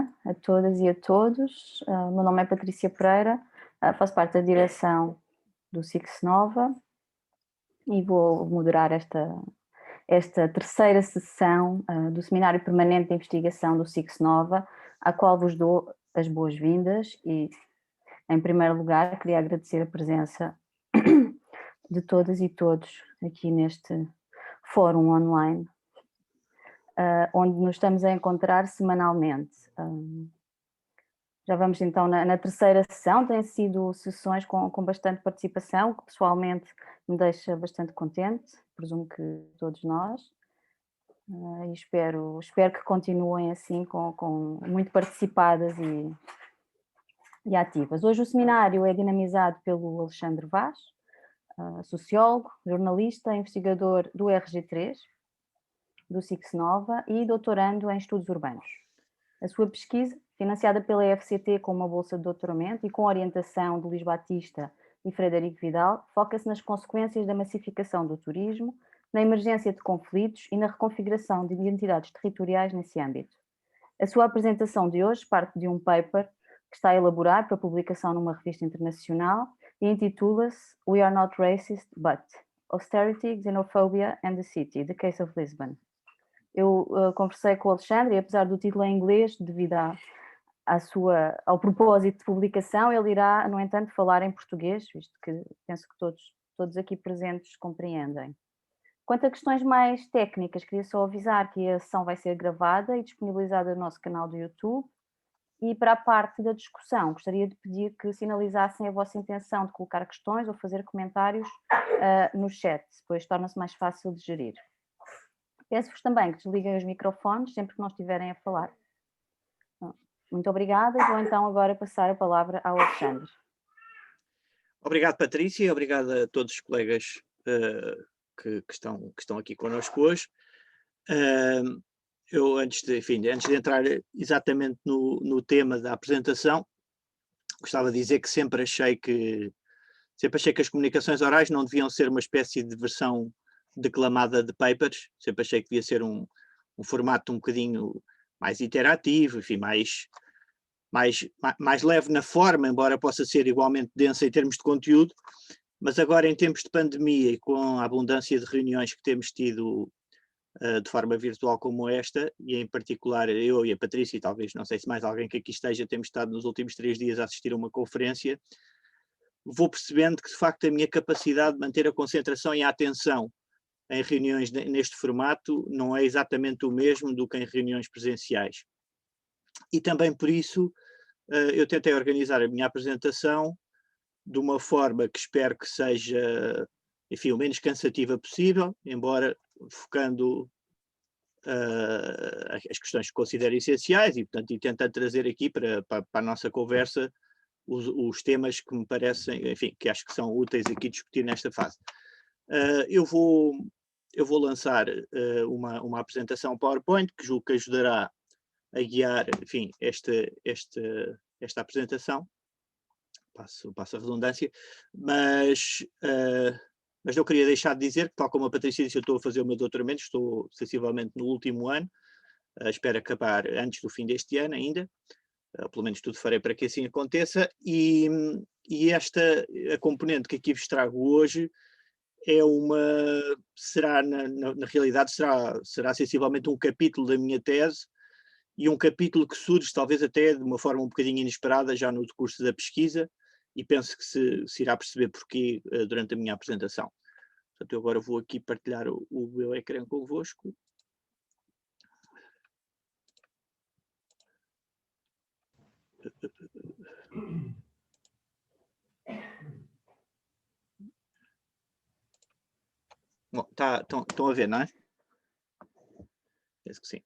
dia a todas e a todos. O meu nome é Patrícia Pereira, faço parte da direção do SIX Nova e vou moderar esta terceira sessão do Seminário Permanente de Investigação do SIX Nova, à qual vos dou as boas-vindas e, em primeiro lugar, queria agradecer a presença de todas e todos aqui neste fórum online, onde nos estamos a encontrar semanalmente. Já vamos então na terceira sessão, têm sido sessões com bastante participação, o que pessoalmente me deixa bastante contente, presumo que todos nós, e espero que continuem assim, com muito participadas e ativas. Hoje o seminário é dinamizado pelo Alexandre Vaz, sociólogo, jornalista, investigador do RG3, do SIX Nova e doutorando em estudos urbanos. A sua pesquisa, financiada pela FCT com uma bolsa de doutoramento e com orientação de Luís Batista e Frederico Vidal, foca-se nas consequências da massificação do turismo, na emergência de conflitos e na reconfiguração de identidades territoriais nesse âmbito. A sua apresentação de hoje parte de um paper que está a elaborar para publicação numa revista internacional e intitula-se We Are Not Racist, But Austerity, Xenophobia and the City, The Case of Lisbon. Eu conversei com o Alexandre e, apesar do título em inglês, devido ao propósito de publicação, ele irá, no entanto, falar em português, visto que penso que todos aqui presentes compreendem. Quanto a questões mais técnicas, queria só avisar que a sessão vai ser gravada e disponibilizada no nosso canal do YouTube. E para a parte da discussão, gostaria de pedir que sinalizassem a vossa intenção de colocar questões ou fazer comentários no chat, depois torna-se mais fácil de gerir. Peço-vos também que desliguem os microfones sempre que não estiverem a falar. Muito obrigada e vou então agora passar a palavra ao Alexandre. Obrigado, Patrícia, e obrigado a todos os colegas que estão aqui connosco hoje. Eu, antes de entrar exatamente no tema da apresentação, gostava de dizer que sempre achei que as comunicações orais não deviam ser uma espécie de versão declamada de papers, sempre achei que devia ser um formato um bocadinho mais interativo, enfim, mais leve na forma, embora possa ser igualmente densa em termos de conteúdo, mas agora em tempos de pandemia e com a abundância de reuniões que temos tido de forma virtual como esta, e em particular eu e a Patrícia, e talvez não sei se mais alguém que aqui esteja, temos estado nos últimos 3 dias a assistir a uma conferência, vou percebendo que de facto a minha capacidade de manter a concentração e a atenção em reuniões neste formato não é exatamente o mesmo do que em reuniões presenciais. E também por isso eu tentei organizar a minha apresentação de uma forma que espero que seja, enfim, o menos cansativa possível, embora focando as questões que considero essenciais e, portanto, tentando trazer aqui para a nossa conversa os temas que me parecem, enfim, que acho que são úteis aqui discutir nesta fase. Eu vou lançar uma apresentação PowerPoint que julgo que ajudará a guiar, enfim, esta apresentação. Passo a redundância, mas não queria deixar de dizer que, tal como a Patrícia disse, eu estou a fazer o meu doutoramento, estou sensivelmente no último ano, espero acabar antes do fim deste ano ainda, pelo menos tudo farei para que assim aconteça, e a componente que aqui vos trago hoje na realidade será sensivelmente um capítulo da minha tese, e um capítulo que surge talvez até de uma forma um bocadinho inesperada já no decurso da pesquisa, e penso que se irá perceber porquê durante a minha apresentação. Portanto, eu agora vou aqui partilhar o meu ecrã convosco. Bom, estão a ver, não é? Penso que sim.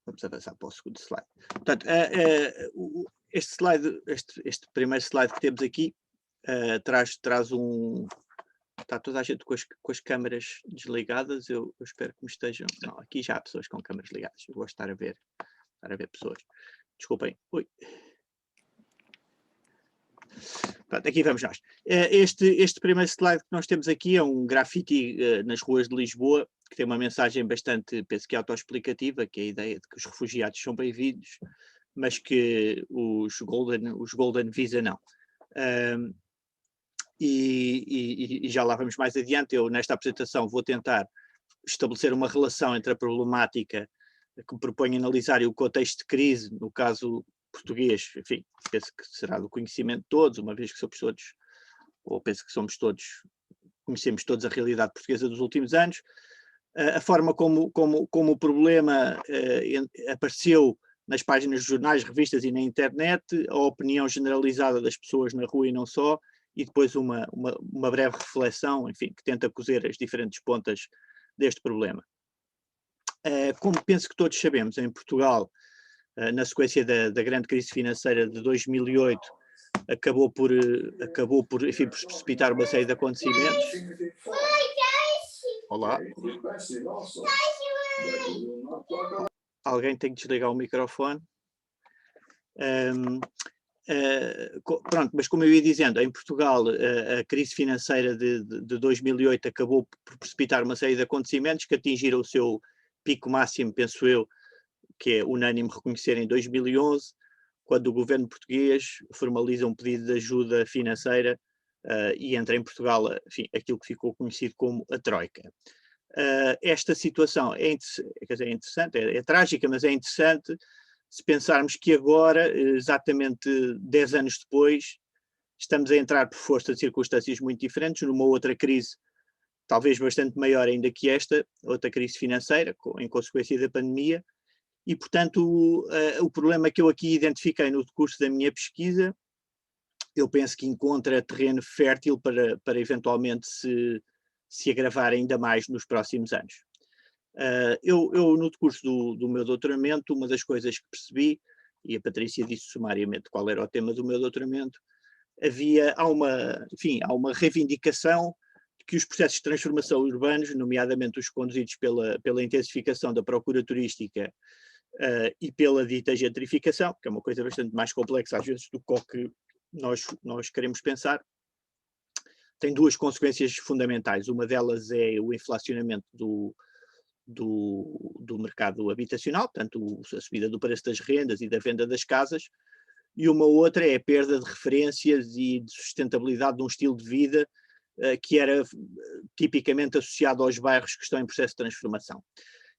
Vamos avançar para o segundo slide. Portanto, este primeiro slide que temos aqui traz um... Está toda a gente com as câmaras desligadas, eu espero que me estejam... Não, aqui já há pessoas com câmaras ligadas, eu gosto de estar a ver pessoas. Desculpem. Ui. Pronto, aqui vamos nós. Este primeiro slide que nós temos aqui é um grafite nas ruas de Lisboa, que tem uma mensagem bastante, penso que autoexplicativa, que é a ideia de que os refugiados são bem-vindos, mas que os Golden Visa não. E já lá vamos mais adiante. Eu, nesta apresentação, vou tentar estabelecer uma relação entre a problemática que me proponho analisar e o contexto de crise, no caso português, enfim, penso que será do conhecimento de todos, uma vez que somos todos, ou penso que somos todos, conhecemos todos a realidade portuguesa dos últimos anos, a forma como o problema apareceu nas páginas de jornais, revistas e na internet, a opinião generalizada das pessoas na rua e não só, e depois uma breve reflexão, enfim, que tenta cozer as diferentes pontas deste problema. Como penso que todos sabemos, em Portugal, na sequência da grande crise financeira de 2008, acabou por enfim, por precipitar uma série de acontecimentos. Olá. Alguém tem que desligar o microfone. Pronto, mas como eu ia dizendo, em Portugal a crise financeira de 2008 acabou por precipitar uma série de acontecimentos que atingiram o seu pico máximo, penso eu, que é unânime reconhecer em 2011, quando o governo português formaliza um pedido de ajuda financeira e entra em Portugal, enfim, aquilo que ficou conhecido como a Troika. Esta situação é interessante, é trágica, mas é interessante se pensarmos que agora, exatamente 10 anos depois, estamos a entrar por força de circunstâncias muito diferentes, numa outra crise, talvez bastante maior ainda que esta, outra crise financeira, em consequência da pandemia, e, portanto, o problema que eu aqui identifiquei no decurso da minha pesquisa, eu penso que encontra terreno fértil para eventualmente se agravar ainda mais nos próximos anos. Eu no decurso do meu doutoramento, uma das coisas que percebi, e a Patrícia disse sumariamente qual era o tema do meu doutoramento, há uma reivindicação de que os processos de transformação urbanos, nomeadamente os conduzidos pela intensificação da procura turística e pela dita gentrificação, que é uma coisa bastante mais complexa às vezes do que nós queremos pensar, tem duas consequências fundamentais. Uma delas é o inflacionamento do mercado habitacional, portanto a subida do preço das rendas e da venda das casas, e uma outra é a perda de referências e de sustentabilidade de um estilo de vida que era tipicamente associado aos bairros que estão em processo de transformação.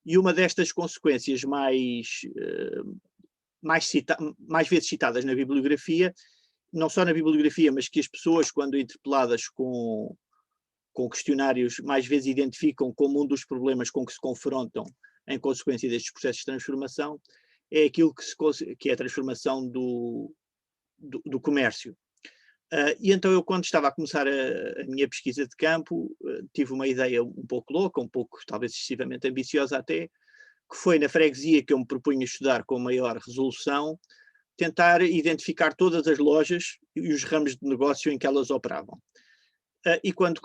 E uma destas consequências mais vezes citadas na bibliografia, não só na bibliografia, mas que as pessoas, quando interpeladas com questionários, mais vezes identificam como um dos problemas com que se confrontam em consequência destes processos de transformação, é aquilo que é a transformação do comércio. E então eu, quando estava a começar a minha pesquisa de campo, tive uma ideia um pouco louca, um pouco talvez excessivamente ambiciosa até, que foi na freguesia que eu me propunha estudar com maior resolução, tentar identificar todas as lojas e os ramos de negócio em que elas operavam. E quando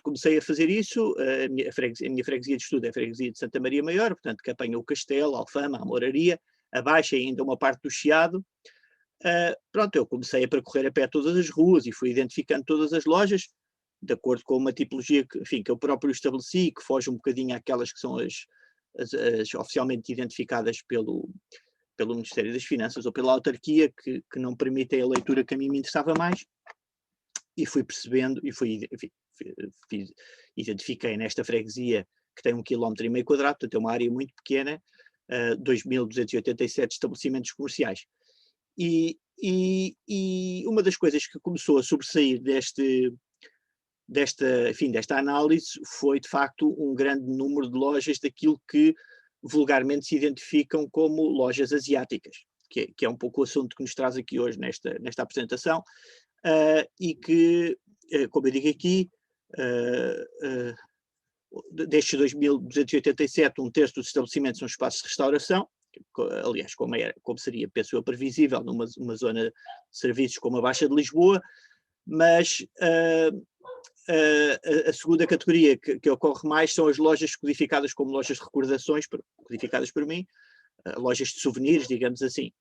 comecei a fazer isso, a minha freguesia de estudo é a freguesia de Santa Maria Maior, portanto que apanha o Castelo, a Alfama, a Moraria, abaixo ainda uma parte do Chiado. Eu comecei a percorrer a pé todas as ruas e fui identificando todas as lojas, de acordo com uma tipologia que eu próprio estabeleci, que foge um bocadinho àquelas que são as oficialmente identificadas pelo Ministério das Finanças ou pela autarquia, que não permitem a leitura que a mim me interessava mais, e fui percebendo, identifiquei nesta freguesia, que tem 1,5 km quadrado, portanto é uma área muito pequena, 2.287 estabelecimentos comerciais. E uma das coisas que começou a sobressair desta análise foi, de facto, um grande número de lojas daquilo que vulgarmente se identificam como lojas asiáticas, que é um pouco o assunto que nos traz aqui hoje nesta apresentação, e que, como eu digo aqui, destes 2.287, um terço dos estabelecimentos são espaços de restauração, aliás, como seria, penso eu, previsível numa zona de serviços como a Baixa de Lisboa, mas a segunda categoria que ocorre mais são as lojas codificadas como lojas de recordações, codificadas por mim, lojas de souvenirs, digamos assim.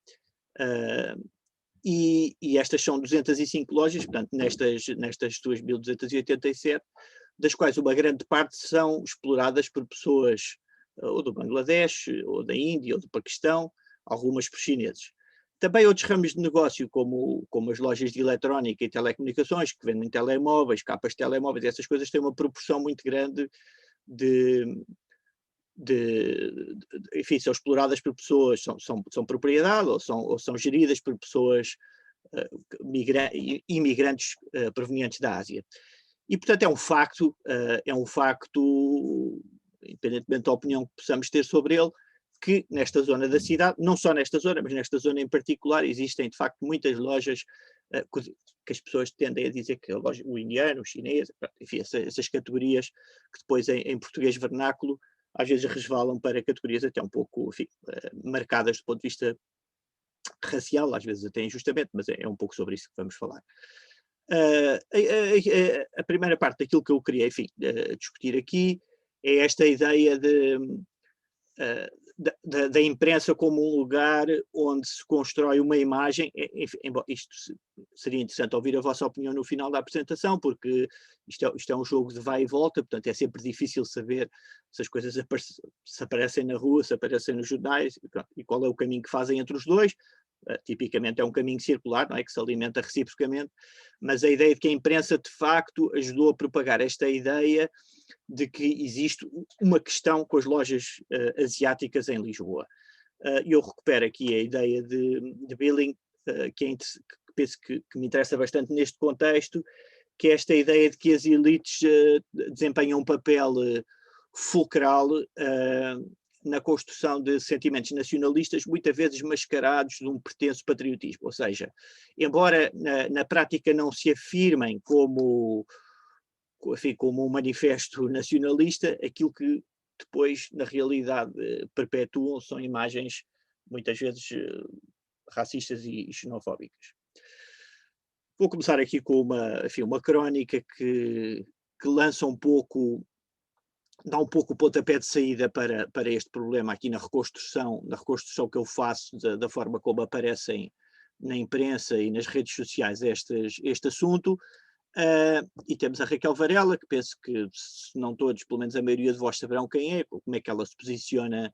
E estas são 205 lojas, portanto, nestas 2.287, das quais uma grande parte são exploradas por pessoas ou do Bangladesh, ou da Índia, ou do Paquistão, algumas por chineses. Também outros ramos de negócio, como as lojas de eletrónica e telecomunicações, que vendem telemóveis, capas de telemóveis, essas coisas têm uma proporção muito grande enfim, são exploradas por pessoas, são propriedade ou são geridas por pessoas imigrantes provenientes da Ásia. E, portanto, é um facto, independentemente da opinião que possamos ter sobre ele, que nesta zona da cidade, não só nesta zona, mas nesta zona em particular, existem de facto muitas lojas que as pessoas tendem a dizer que o indiano, o chinês, enfim, essas categorias que depois em português vernáculo às vezes resvalam para categorias até um pouco, enfim, marcadas do ponto de vista racial, às vezes até injustamente, mas é um pouco sobre isso que vamos falar. A primeira parte daquilo que eu queria, enfim, discutir aqui é esta ideia da imprensa como um lugar onde se constrói uma imagem. Enfim, isto seria interessante ouvir a vossa opinião no final da apresentação, porque isto é um jogo de vai e volta, portanto é sempre difícil saber se as coisas se aparecem na rua, se aparecem nos jornais, e qual é o caminho que fazem entre os dois. Tipicamente é um caminho circular, não é, que se alimenta reciprocamente, mas a ideia de que a imprensa de facto ajudou a propagar esta ideia de que existe uma questão com as lojas asiáticas em Lisboa. Eu recupero aqui a ideia de Billing, que penso que me interessa bastante neste contexto, que é esta ideia de que as elites desempenham um papel fulcral na construção de sentimentos nacionalistas, muitas vezes mascarados de um pretenso patriotismo. Ou seja, embora na prática não se afirmem como um manifesto nacionalista, aquilo que depois, na realidade, perpetuam são imagens, muitas vezes, racistas e xenofóbicas. Vou começar aqui com uma crónica que lança dá um pouco o pontapé de saída para este problema aqui na reconstrução que eu faço da forma como aparecem na imprensa e nas redes sociais este assunto. E temos a Raquel Varela, que penso que, se não todos, pelo menos a maioria de vós saberão quem é, como é que ela se posiciona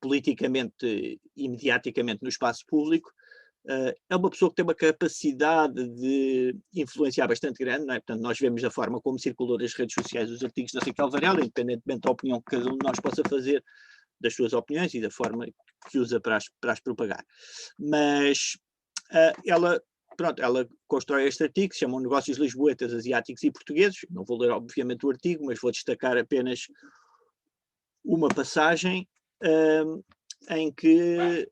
politicamente e mediaticamente no espaço público. É uma pessoa que tem uma capacidade de influenciar bastante grande, não é? Portanto, nós vemos da forma como circulam nas redes sociais os artigos da Raquel Varela, independentemente da opinião que cada um de nós possa fazer, das suas opiniões e da forma que usa para as propagar. Mas ela constrói este artigo, que se chama Negócios Lisboetas, Asiáticos e Portugueses. Não vou ler, obviamente, o artigo, mas vou destacar apenas uma passagem em que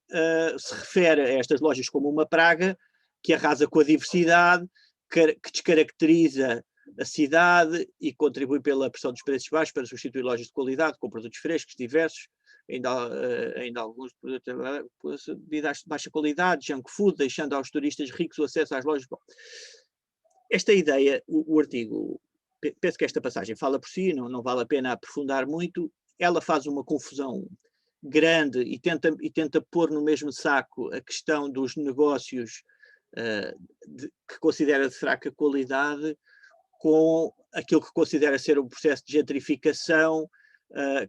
se refere a estas lojas como uma praga que arrasa com a diversidade, que descaracteriza a cidade e contribui pela pressão dos preços baixos para substituir lojas de qualidade com produtos frescos, diversos, ainda alguns produtos de baixa qualidade, junk food, deixando aos turistas ricos o acesso às lojas. Bom, esta ideia, o artigo, penso que esta passagem fala por si, não vale a pena aprofundar muito. Ela faz uma confusão grande e tenta pôr no mesmo saco a questão dos negócios que considera de fraca qualidade com aquilo que considera ser um processo de gentrificação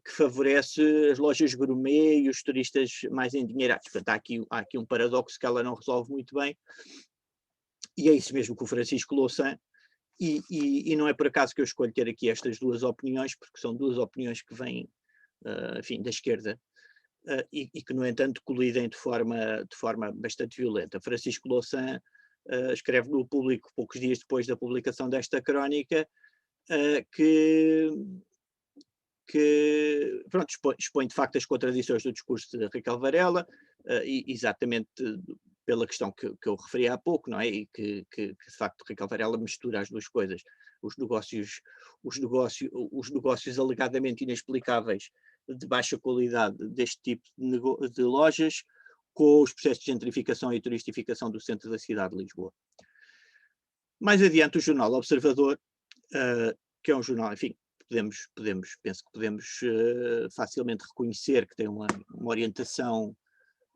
que favorece as lojas gourmet e os turistas mais endinheirados. Portanto, há aqui um paradoxo que ela não resolve muito bem, e é isso mesmo que o Francisco Louçã, e não é por acaso que eu escolho ter aqui estas duas opiniões, porque são duas opiniões que vêm, enfim, da esquerda, e que, no entanto, colidem de forma bastante violenta. Francisco Louçã escreve no Público, poucos dias depois da publicação desta crónica, que pronto, expõe de facto as contradições do discurso de Raquel Varela, exatamente pela questão que eu referi há pouco, não é? E que de facto Raquel Varela mistura as duas coisas, os negócios alegadamente inexplicáveis de baixa qualidade deste tipo de lojas com os processos de gentrificação e turistificação do centro da cidade de Lisboa. Mais adiante, o jornal Observador, que é um jornal, enfim, penso que podemos facilmente reconhecer que tem uma orientação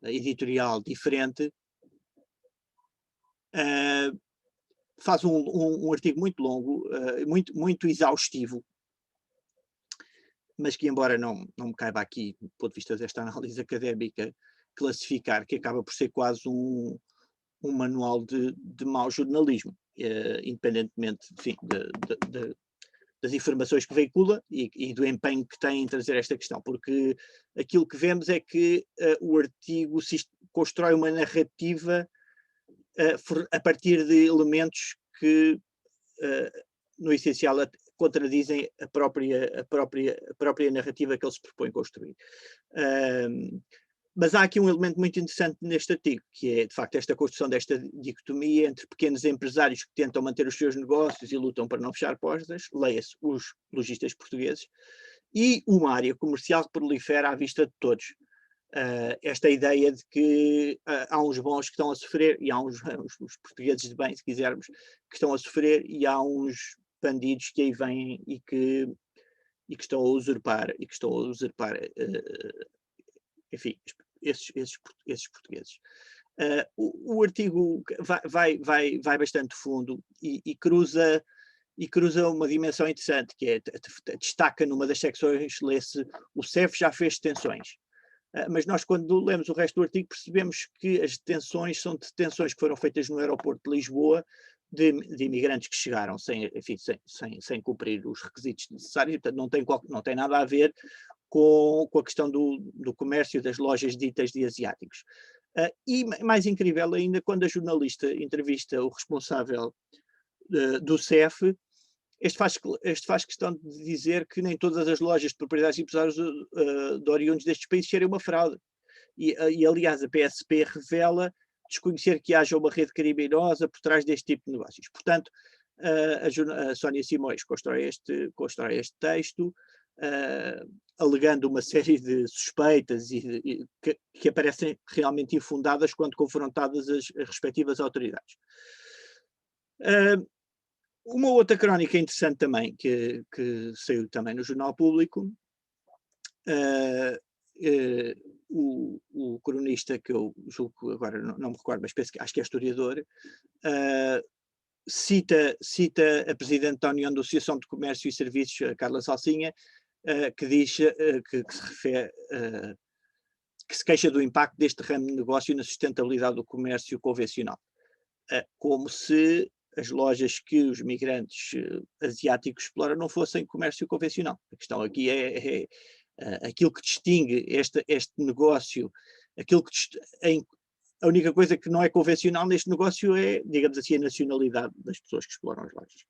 editorial diferente, faz um artigo muito longo, muito exaustivo, mas que, embora não me caiba aqui, do ponto de vista desta análise académica, classificar, que acaba por ser quase um manual de mau jornalismo, independentemente, enfim, das informações que veicula e do empenho que tem em trazer esta questão, porque aquilo que vemos é que o artigo constrói uma narrativa a partir de elementos que, no essencial, contradizem a própria narrativa que ele se propõe construir. Mas há aqui um elemento muito interessante neste artigo, que é, de facto, esta construção desta dicotomia entre pequenos empresários que tentam manter os seus negócios e lutam para não fechar portas, leia-se os lojistas portugueses, e uma área comercial que prolifera à vista de todos. Esta ideia de que há uns bons que estão a sofrer, e há uns portugueses de bem, se quisermos, que estão a sofrer, e há uns bandidos que aí vêm e que estão a usurpar, enfim, esses portugueses. O artigo vai bastante fundo e cruza uma dimensão interessante, que é, destaca numa das secções, lê-se: o CEF já fez detenções. Mas nós, quando lemos o resto do artigo, percebemos que as detenções são detenções que foram feitas no aeroporto de Lisboa de imigrantes que chegaram sem cumprir os requisitos necessários, e, portanto, não tem nada a ver com a questão do comércio das lojas ditas de asiáticos. E mais incrível ainda, quando a jornalista entrevista o responsável do CEF, este faz questão de dizer que nem todas as lojas de propriedades e empresários de oriundos destes países serem uma fraude. E aliás, a PSP revela desconhecer que haja uma rede criminosa por trás deste tipo de negócios. Portanto, a Sónia Simões constrói este texto, alegando uma série de suspeitas que aparecem realmente infundadas quando confrontadas as respectivas autoridades. Uma outra crónica interessante também, que saiu também no Jornal Público, o cronista, que eu julgo que agora não me recordo, mas acho que é historiador, cita a Presidente da União da Associação de Comércio e Serviços, a Carla Salsinha, que diz que se queixa do impacto deste ramo de negócio na sustentabilidade do comércio convencional. Como se as lojas que os migrantes asiáticos exploram não fossem comércio convencional. A questão aqui é aquilo que distingue este negócio, a única coisa que não é convencional neste negócio é, digamos assim, a nacionalidade das pessoas que exploram as lojas.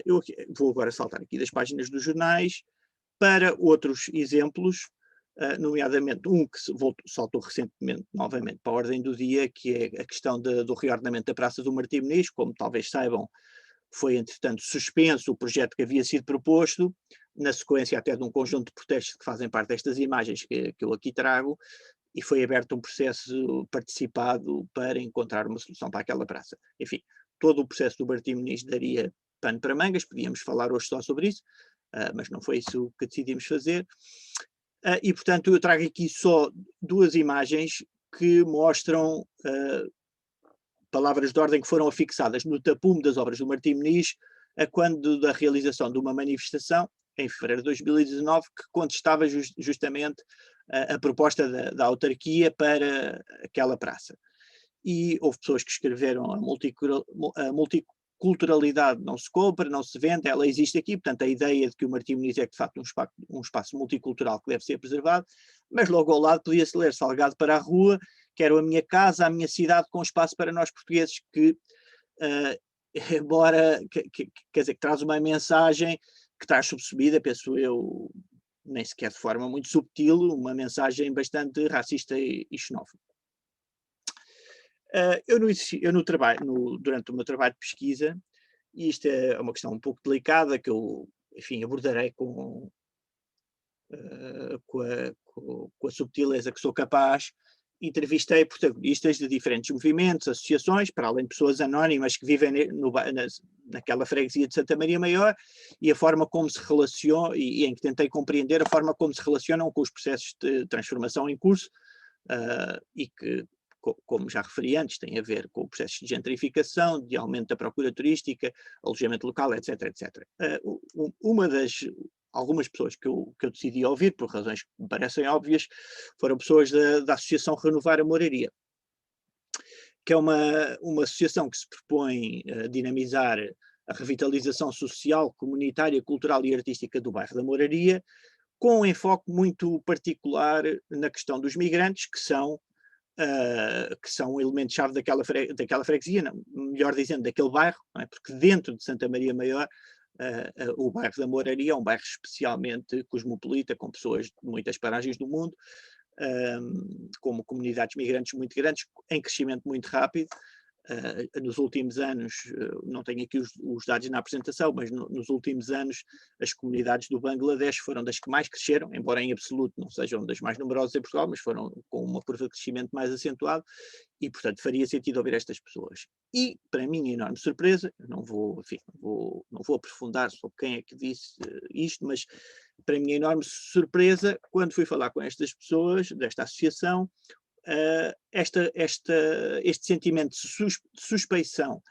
Eu vou agora saltar aqui das páginas dos jornais para outros exemplos, nomeadamente um que saltou recentemente novamente para a ordem do dia, que é a questão do reordenamento da Praça do Martim Moniz. Como talvez saibam, foi entretanto suspenso o projeto que havia sido proposto, na sequência até de um conjunto de protestos que fazem parte destas imagens que eu aqui trago, e foi aberto um processo participado para encontrar uma solução para aquela praça. Enfim, todo o processo do Martim Moniz daria pano para mangas, podíamos falar hoje só sobre isso, mas não foi isso que decidimos fazer. E, portanto, eu trago aqui só duas imagens que mostram palavras de ordem que foram afixadas no tapume das obras do Martim Moniz, quando da realização de uma manifestação, em fevereiro de 2019, que contestava justamente a proposta da autarquia para aquela praça. E houve pessoas que escreveram: a multiculturalidade não se compra, não se vende, ela existe aqui. Portanto, a ideia de que o Martim Moniz é de facto um espaço multicultural que deve ser preservado, mas logo ao lado podia-se ler: Salgado para a rua, quero a minha casa, a minha cidade com espaço para nós portugueses, que embora, quer dizer, que traz uma mensagem que está subsumida, penso eu, nem sequer de forma muito subtil, uma mensagem bastante racista e xenófoba. Durante o meu trabalho de pesquisa, e isto é uma questão um pouco delicada, que eu, enfim, abordarei com a subtileza que sou capaz, entrevistei protagonistas de diferentes movimentos, associações, para além de pessoas anónimas que vivem naquela freguesia de Santa Maria Maior, e a forma como se relacionam, e em que tentei compreender a forma como se relacionam com os processos de transformação em curso, e que como já referi antes, tem a ver com o processo de gentrificação, de aumento da procura turística, alojamento local, etc, etc. Algumas pessoas que eu decidi ouvir, por razões que me parecem óbvias, foram pessoas da Associação Renovar a Moraria, que é uma associação que se propõe a dinamizar a revitalização social, comunitária, cultural e artística do bairro da Moraria, com um enfoque muito particular na questão dos migrantes, que são um elemento-chave daquela freguesia, não, melhor dizendo, daquele bairro, não é? Porque dentro de Santa Maria Maior, o bairro da Moraria é um bairro especialmente cosmopolita, com pessoas de muitas paragens do mundo, como comunidades migrantes muito grandes, em crescimento muito rápido. Nos últimos anos, não tenho aqui os dados na apresentação, mas nos últimos anos as comunidades do Bangladesh foram das que mais cresceram, embora em absoluto não sejam das mais numerosas em Portugal, mas foram com uma curva de crescimento mais acentuado e, portanto, faria sentido ouvir estas pessoas. E, para minha enorme surpresa, não vou aprofundar sobre quem é que disse isto, mas para minha enorme surpresa, quando fui falar com estas pessoas, desta associação, este sentimento de suspeição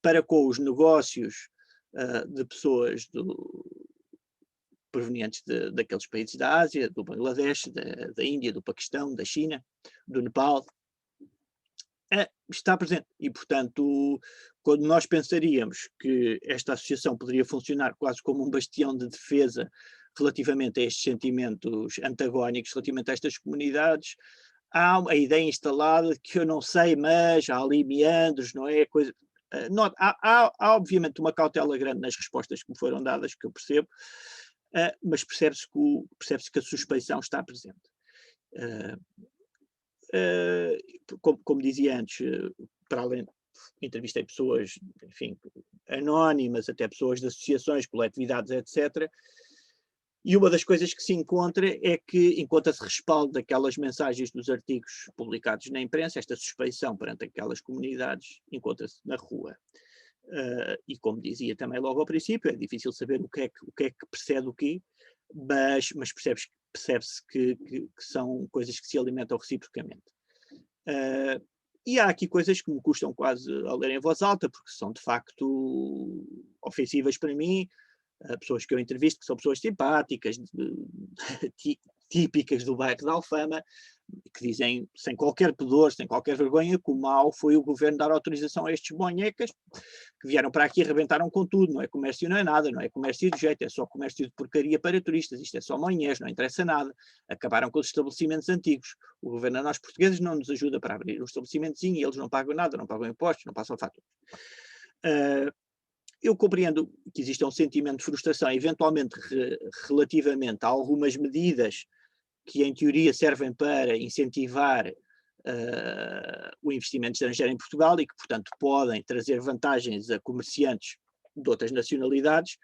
para com os negócios de pessoas provenientes daqueles países da Ásia, do Bangladesh, da Índia, do Paquistão, da China, do Nepal, está presente. E, portanto, quando nós pensaríamos que esta associação poderia funcionar quase como um bastião de defesa relativamente a estes sentimentos antagónicos, relativamente a estas comunidades, há a ideia instalada de que eu não sei, mas há ali meandros, não é? Há obviamente uma cautela grande nas respostas que me foram dadas, que eu percebo, mas percebe-se que a suspeição está presente. Como dizia antes, para além, entrevistei pessoas, enfim, anónimas, até pessoas de associações, coletividades, etc., e uma das coisas que se encontra é que encontra-se respaldo daquelas mensagens dos artigos publicados na imprensa, esta suspeição perante aquelas comunidades encontra-se na rua. E como dizia também logo ao princípio, é difícil saber o que é que precede o quê, mas percebe-se que são coisas que se alimentam reciprocamente. E há aqui coisas que me custam quase a ler em voz alta, porque são de facto ofensivas para mim. Pessoas que eu entrevisto, que são pessoas simpáticas, típicas do bairro de Alfama, que dizem sem qualquer pudor, sem qualquer vergonha, que o mal foi o governo dar autorização a estes bonhecas, que vieram para aqui e arrebentaram com tudo, não é comércio, não é nada, não é comércio de jeito, é só comércio de porcaria para turistas, isto é só monhés, não interessa nada, acabaram com os estabelecimentos antigos, o governo a nós portugueses não nos ajuda para abrir um estabelecimentozinho e eles não pagam nada, não pagam impostos, não passam faturas. Eu compreendo que existe um sentimento de frustração, eventualmente relativamente a algumas medidas que, em teoria, servem para incentivar o investimento estrangeiro em Portugal e que, portanto, podem trazer vantagens a comerciantes de outras nacionalidades,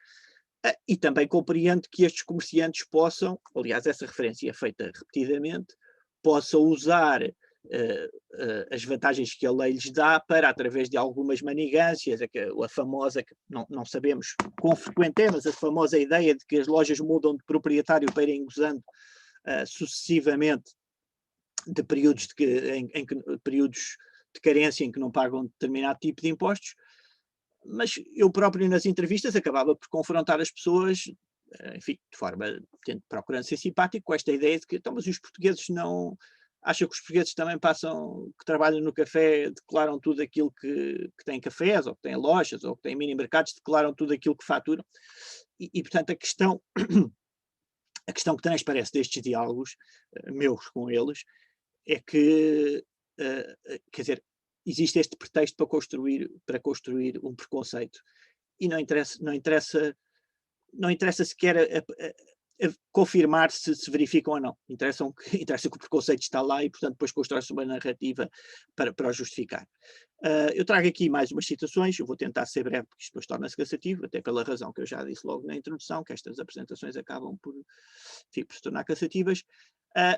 e também compreendo que estes comerciantes possam, aliás, essa referência é feita repetidamente, possam usar as vantagens que a lei lhes dá para, através de algumas manigâncias, a famosa, que não sabemos quão frequente é, mas a famosa ideia de que as lojas mudam de proprietário para irem usando sucessivamente de períodos períodos de carência em que não pagam determinado tipo de impostos, mas eu próprio nas entrevistas acabava por confrontar as pessoas, enfim, de forma, procurando ser simpático, com esta ideia de que, então, mas os portugueses não... Acham que os portugueses também que trabalham no café, declaram tudo aquilo que têm cafés, ou que têm lojas, ou que têm mini-mercados, declaram tudo aquilo que faturam. E portanto, a questão que transparece destes diálogos meus com eles é que, quer dizer, existe este pretexto para construir um preconceito. E não interessa sequer a confirmar se verificam ou não. Interessa que o preconceito está lá e, portanto, depois constrói-se uma narrativa para o justificar. Eu trago aqui mais umas citações, eu vou tentar ser breve, porque isto depois torna-se cansativo, até pela razão que eu já disse logo na introdução, que estas apresentações acabam por se tornar cansativas.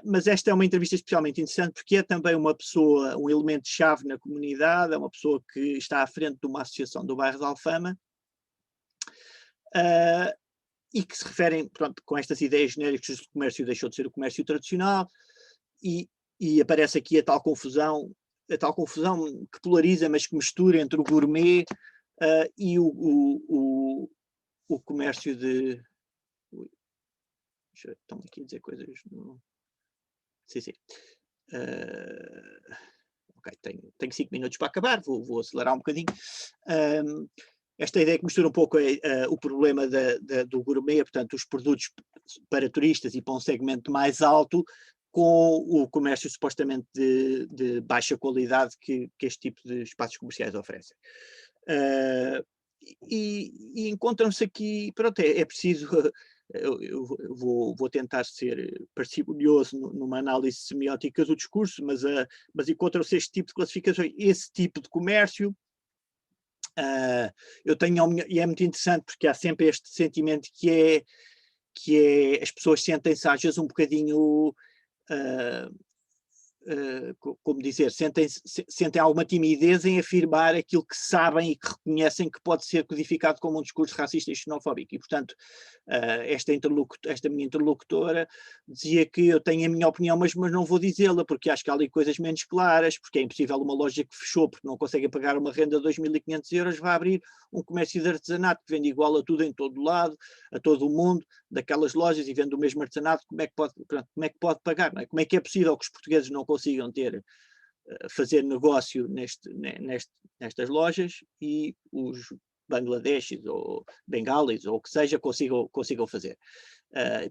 Mas esta é uma entrevista especialmente interessante porque é também uma pessoa, um elemento-chave na comunidade, é uma pessoa que está à frente de uma associação do bairro de Alfama, e que se referem, pronto, com estas ideias genéricas de que o comércio deixou de ser o comércio tradicional, e aparece aqui a tal confusão a tal confusão que polariza, mas que mistura entre o gourmet e o comércio de... Estão aqui a dizer coisas... Sim, sim. Ok, tenho 5 minutos para acabar, vou acelerar um bocadinho. Esta ideia que mistura um pouco o problema do gourmet, portanto, os produtos para turistas e para um segmento mais alto, com o comércio supostamente de baixa qualidade que este tipo de espaços comerciais oferecem. E encontram-se aqui, pronto, é preciso... Eu vou tentar ser parcimonioso numa análise semiótica do discurso, mas encontram-se este tipo de classificações, esse tipo de comércio. Eu tenho, e é muito interessante porque há sempre este sentimento que é as pessoas sentem-se às vezes um bocadinho... como dizer, sentem alguma timidez em afirmar aquilo que sabem e que reconhecem que pode ser codificado como um discurso racista e xenofóbico. E, portanto, esta minha interlocutora dizia que eu tenho a minha opinião, mas não vou dizê-la, porque acho que há ali coisas menos claras, porque é impossível uma loja que fechou porque não consegue pagar uma renda de 2.500 euros, vai abrir um comércio de artesanato que vende igual a tudo em todo o lado, a todo o mundo, daquelas lojas, e vende o mesmo artesanato. Como é que pode pagar? Não é? Como é que é possível que os portugueses não consigam fazer negócio nestas lojas e os bangladeshis ou bengalis ou o que seja consigam fazer?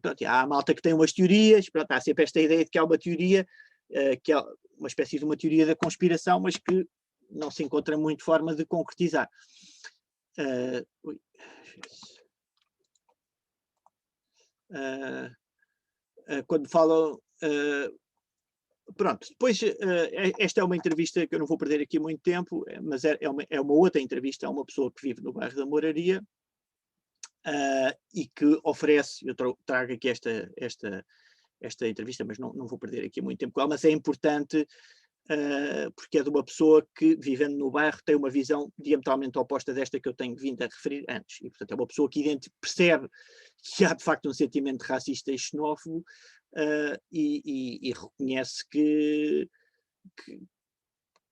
Pronto, há a malta que tem umas teorias, pronto, há sempre esta ideia de que há uma teoria, que é uma espécie de uma teoria da conspiração, mas que não se encontra muito forma de concretizar. Quando falam... pronto, depois esta é uma entrevista que eu não vou perder aqui muito tempo, mas é uma outra entrevista a uma pessoa que vive no bairro da Moraria e que oferece... Eu trago aqui esta entrevista, mas não vou perder aqui muito tempo com ela, mas é importante porque é de uma pessoa que, vivendo no bairro, tem uma visão diametralmente oposta desta que eu tenho vindo a referir antes. E, portanto, é uma pessoa que percebe que há, de facto, um sentimento racista e xenófobo e reconhece que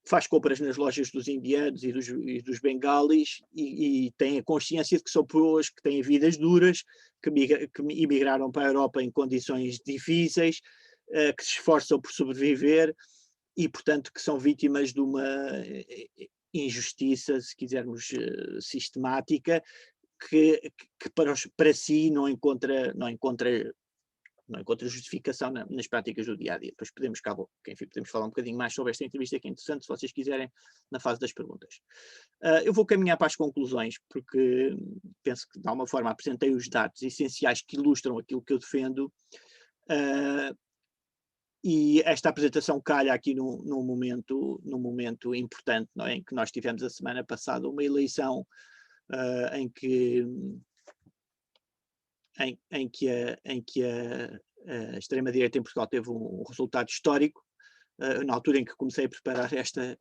faz compras nas lojas dos indianos e dos bengalis e tem a consciência de que são pessoas que têm vidas duras, que emigraram para a Europa em condições difíceis, que se esforçam por sobreviver e, portanto, que são vítimas de uma injustiça, se quisermos, sistemática, que para si não encontra justificação nas práticas do dia-a-dia. Depois podemos falar um bocadinho mais sobre esta entrevista, que é interessante, se vocês quiserem, na fase das perguntas. Eu vou caminhar para as conclusões, porque penso que, de alguma forma, apresentei os dados essenciais que ilustram aquilo que eu defendo, e esta apresentação calha aqui num momento importante, não é? Em que nós tivemos a semana passada uma eleição em que a extrema-direita em Portugal teve um resultado histórico. Na altura em que comecei a preparar esta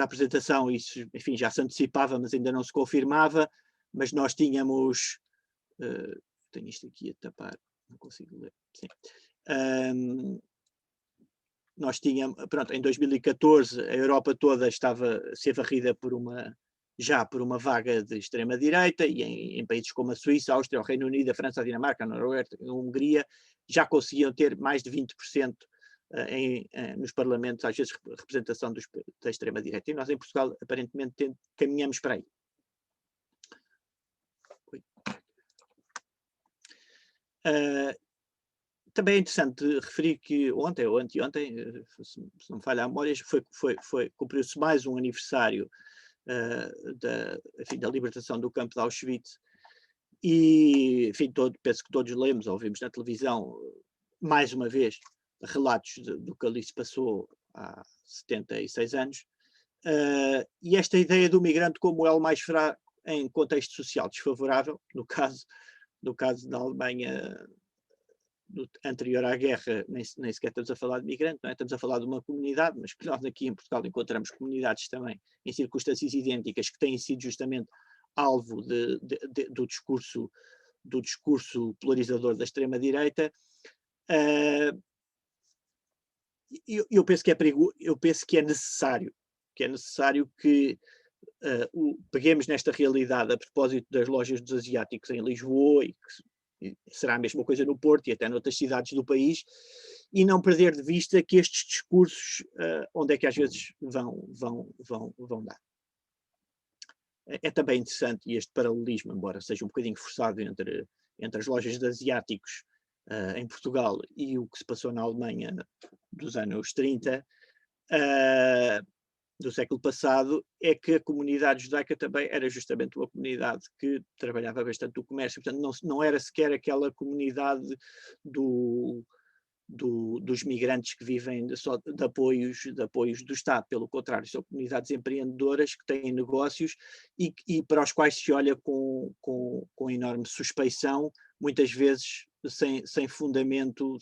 apresentação, isso, enfim, já se antecipava, mas ainda não se confirmava, mas nós tínhamos... tenho isto aqui a tapar, não consigo ler. Sim. Nós tínhamos, pronto, em 2014 a Europa toda estava a ser varrida por uma vaga de extrema-direita, e em países como a Suíça, a Áustria, o Reino Unido, a França, a Dinamarca, a Noruega, a Hungria, já conseguiam ter mais de 20% nos parlamentos, às vezes representação da extrema-direita. E nós em Portugal, aparentemente, caminhamos para aí. Também é interessante referir que ontem ou anteontem, se não me falha a memória, cumpriu-se mais um aniversário da libertação do campo de Auschwitz, e, enfim, penso que todos lemos ou vimos na televisão, mais uma vez, relatos do que ali se passou há 76 anos, e esta ideia do migrante como o elo mais fraco em contexto social desfavorável, no caso da Alemanha anterior à guerra, nem sequer estamos a falar de migrante, não é? Estamos a falar de uma comunidade, mas que nós aqui em Portugal encontramos comunidades também em circunstâncias idênticas que têm sido justamente alvo do discurso polarizador da extrema-direita. eu penso que é perigoso, eu penso que é necessário que peguemos nesta realidade a propósito das lojas dos asiáticos em Lisboa, e será a mesma coisa no Porto e até noutras cidades do país, e não perder de vista que estes discursos, onde é que às vezes vão dar. É também interessante este paralelismo, embora seja um bocadinho forçado entre as lojas de asiáticos em Portugal e o que se passou na Alemanha dos anos 30, do século passado, é que a comunidade judaica também era justamente uma comunidade que trabalhava bastante o comércio, portanto não era sequer aquela comunidade dos migrantes que vivem só de apoios do Estado. Pelo contrário, são comunidades empreendedoras que têm negócios e para os quais se olha com enorme suspeição, muitas vezes sem fundamento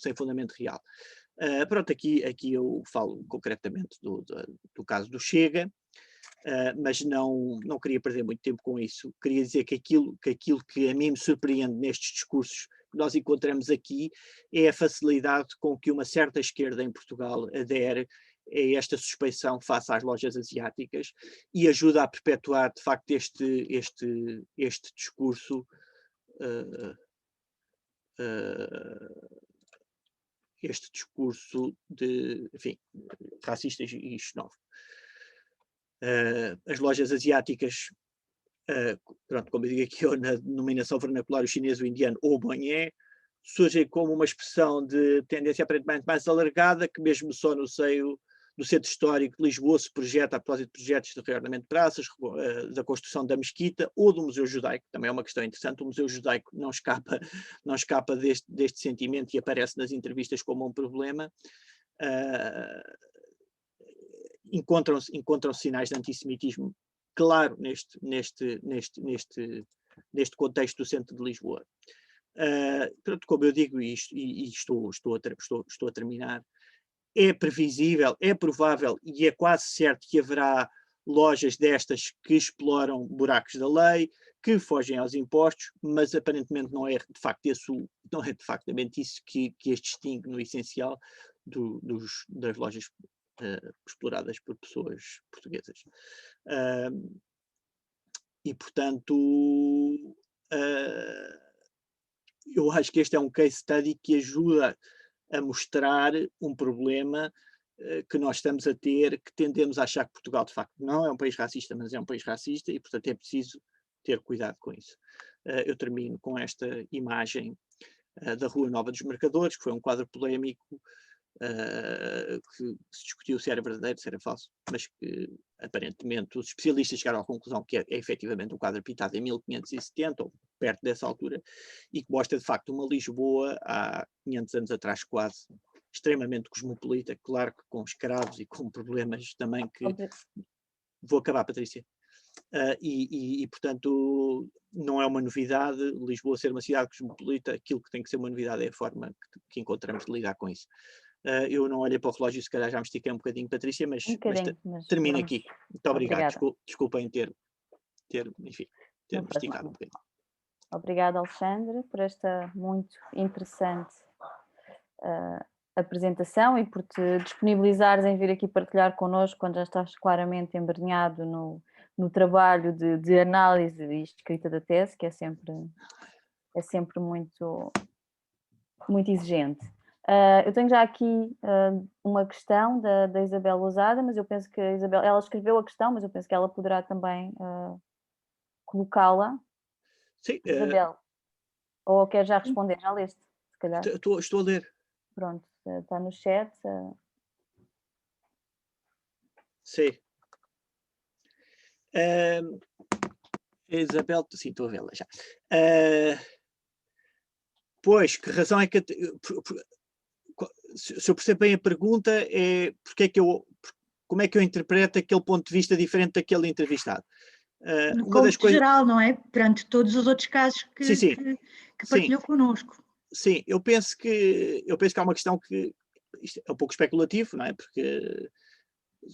real. Pronto, aqui eu falo concretamente do caso do Chega, mas não queria perder muito tempo com isso. Queria dizer que aquilo que a mim me surpreende nestes discursos que nós encontramos aqui é a facilidade com que uma certa esquerda em Portugal adere a esta suspeição face às lojas asiáticas e ajuda a perpetuar, de facto, este discurso de, enfim, racista e xenófobo. As lojas asiáticas, pronto, como eu digo aqui, ou na denominação vernacular o chinês, o indiano ou o banhé, surgem como uma expressão de tendência aparentemente mais alargada, que mesmo só no seio do centro histórico de Lisboa se projeta a propósito de projetos de reordenamento de praças, da construção da mesquita ou do Museu Judaico, também é uma questão interessante. O Museu Judaico não escapa deste sentimento e aparece nas entrevistas como um problema. Encontram sinais de antissemitismo claro neste contexto do centro de Lisboa. Pronto, como eu digo, e estou a terminar, é previsível, é provável e é quase certo que haverá lojas destas que exploram buracos da lei, que fogem aos impostos, mas aparentemente não é de facto isso que as distingue no essencial das lojas exploradas por pessoas portuguesas. E, portanto, eu acho que este é um case study que ajuda a mostrar um problema que nós estamos a ter, que tendemos a achar que Portugal, de facto, não é um país racista, mas é um país racista e, portanto, é preciso ter cuidado com isso. Eu termino com esta imagem da Rua Nova dos Mercadores, que foi um quadro polémico, que se discutiu se era verdadeiro, se era falso, mas que aparentemente os especialistas chegaram à conclusão que é efetivamente um quadro pintado em 1570, ou perto dessa altura, e que mostra de facto uma Lisboa há 500 anos atrás quase, extremamente cosmopolita, claro que com escravos e com problemas também que... Vou acabar, Patrícia. E, portanto, não é uma novidade Lisboa ser uma cidade cosmopolita. Aquilo que tem que ser uma novidade é a forma que encontramos de lidar com isso. Eu não olhei para o relógio, se calhar já me estiquei um bocadinho, Patrícia, mas termino aqui. Muito obrigado. Desculpem ter me esticado um bocadinho. Obrigada, Alexandre, por esta muito interessante apresentação e por te disponibilizares em vir aqui partilhar connosco quando já estás claramente embrenhado no trabalho de análise e escrita da tese, que é sempre muito, muito exigente. Eu tenho já aqui uma questão da Isabel Lousada, mas eu penso que a Isabel, ela escreveu a questão, mas eu penso que ela poderá também colocá-la. Sim. Isabel, ou quer já responder? Já leste, se calhar? Estou a ler. Pronto, está no chat. Sim. Isabel, sim, estou a vê-la já. Pois, que razão é que... Se eu percebo bem a pergunta, é como é que eu interpreto aquele ponto de vista diferente daquele entrevistado? No contexto geral, não é? Perante todos os outros casos que partilhou connosco. Sim, eu penso que há uma questão que... Isto é um pouco especulativo, não é? Porque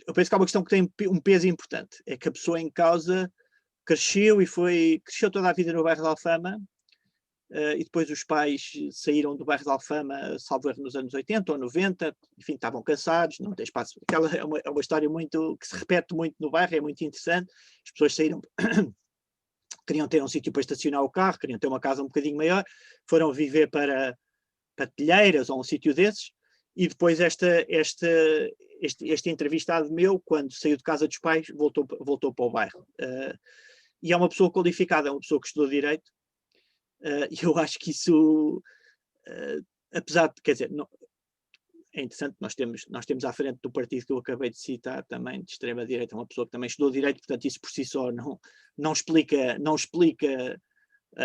eu penso que há uma questão que tem um peso importante. É que a pessoa em causa cresceu toda a vida no bairro de Alfama, e depois os pais saíram do bairro de Alfama, salvo erro, nos anos 80 ou 90, enfim, estavam cansados, não tem espaço. Aquela é uma história muito que se repete muito no bairro, é muito interessante. As pessoas saíram, queriam ter um sítio para estacionar o carro, queriam ter uma casa um bocadinho maior, foram viver para Telheiras ou um sítio desses, e depois este entrevistado meu, quando saiu de casa dos pais, voltou para o bairro. E é uma pessoa qualificada, é uma pessoa que estudou Direito, e eu acho que isso, apesar de, quer dizer, não, é interessante, nós temos à frente do partido que eu acabei de citar também, de extrema-direita, uma pessoa que também estudou Direito, portanto isso por si só não explica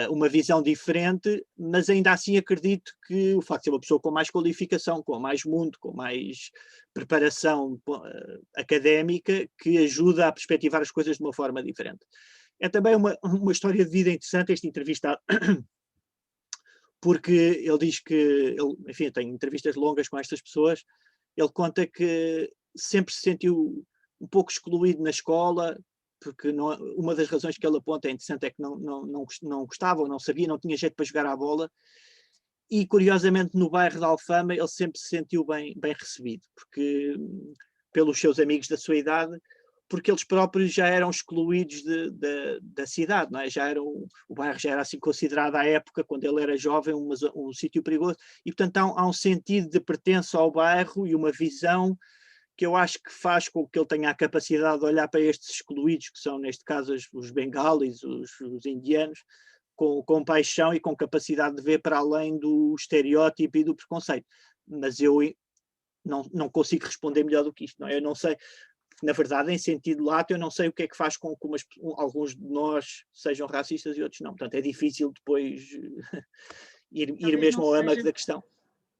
uma visão diferente, mas ainda assim acredito que o facto de ser uma pessoa com mais qualificação, com mais mundo, com mais preparação académica, que ajuda a perspectivar as coisas de uma forma diferente. É também uma história de vida interessante este entrevistado, porque ele diz que, enfim, eu tenho entrevistas longas com estas pessoas, ele conta que sempre se sentiu um pouco excluído na escola, porque uma das razões que ele aponta é interessante é que não gostava, ou não sabia, não tinha jeito para jogar à bola, e curiosamente no bairro de Alfama ele sempre se sentiu bem recebido, porque pelos seus amigos da sua idade, porque eles próprios já eram excluídos da cidade, não é? O bairro já era assim considerado à época, quando ele era jovem, um sítio perigoso, e portanto há um sentido de pertença ao bairro e uma visão que eu acho que faz com que ele tenha a capacidade de olhar para estes excluídos, que são neste caso os bengalis, os indianos, com paixão e com capacidade de ver para além do estereótipo e do preconceito. Mas eu não consigo responder melhor do que isto, não é? Eu não sei, na verdade, em sentido lato, eu não sei o que é que faz com que alguns de nós sejam racistas e outros não. Portanto, é difícil depois ir mesmo ao âmago da questão.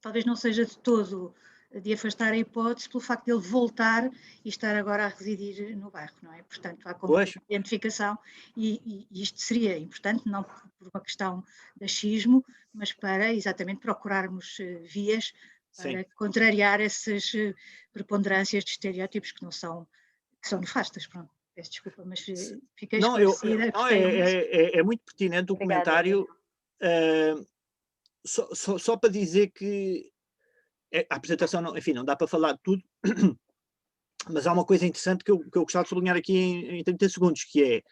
Talvez não seja de todo de afastar a hipótese pelo facto de ele voltar e estar agora a residir no bairro, não é? Portanto, há como identificação e isto seria importante, não por uma questão de achismo, mas para exatamente procurarmos vias para contrariar essas preponderâncias de estereótipos que são nefastas, pronto. Peço desculpa, mas fiquei esclarecida. É muito pertinente o comentário, só para dizer que a apresentação, enfim, não dá para falar de tudo, mas há uma coisa interessante que eu gostava de sublinhar aqui em 30 segundos, que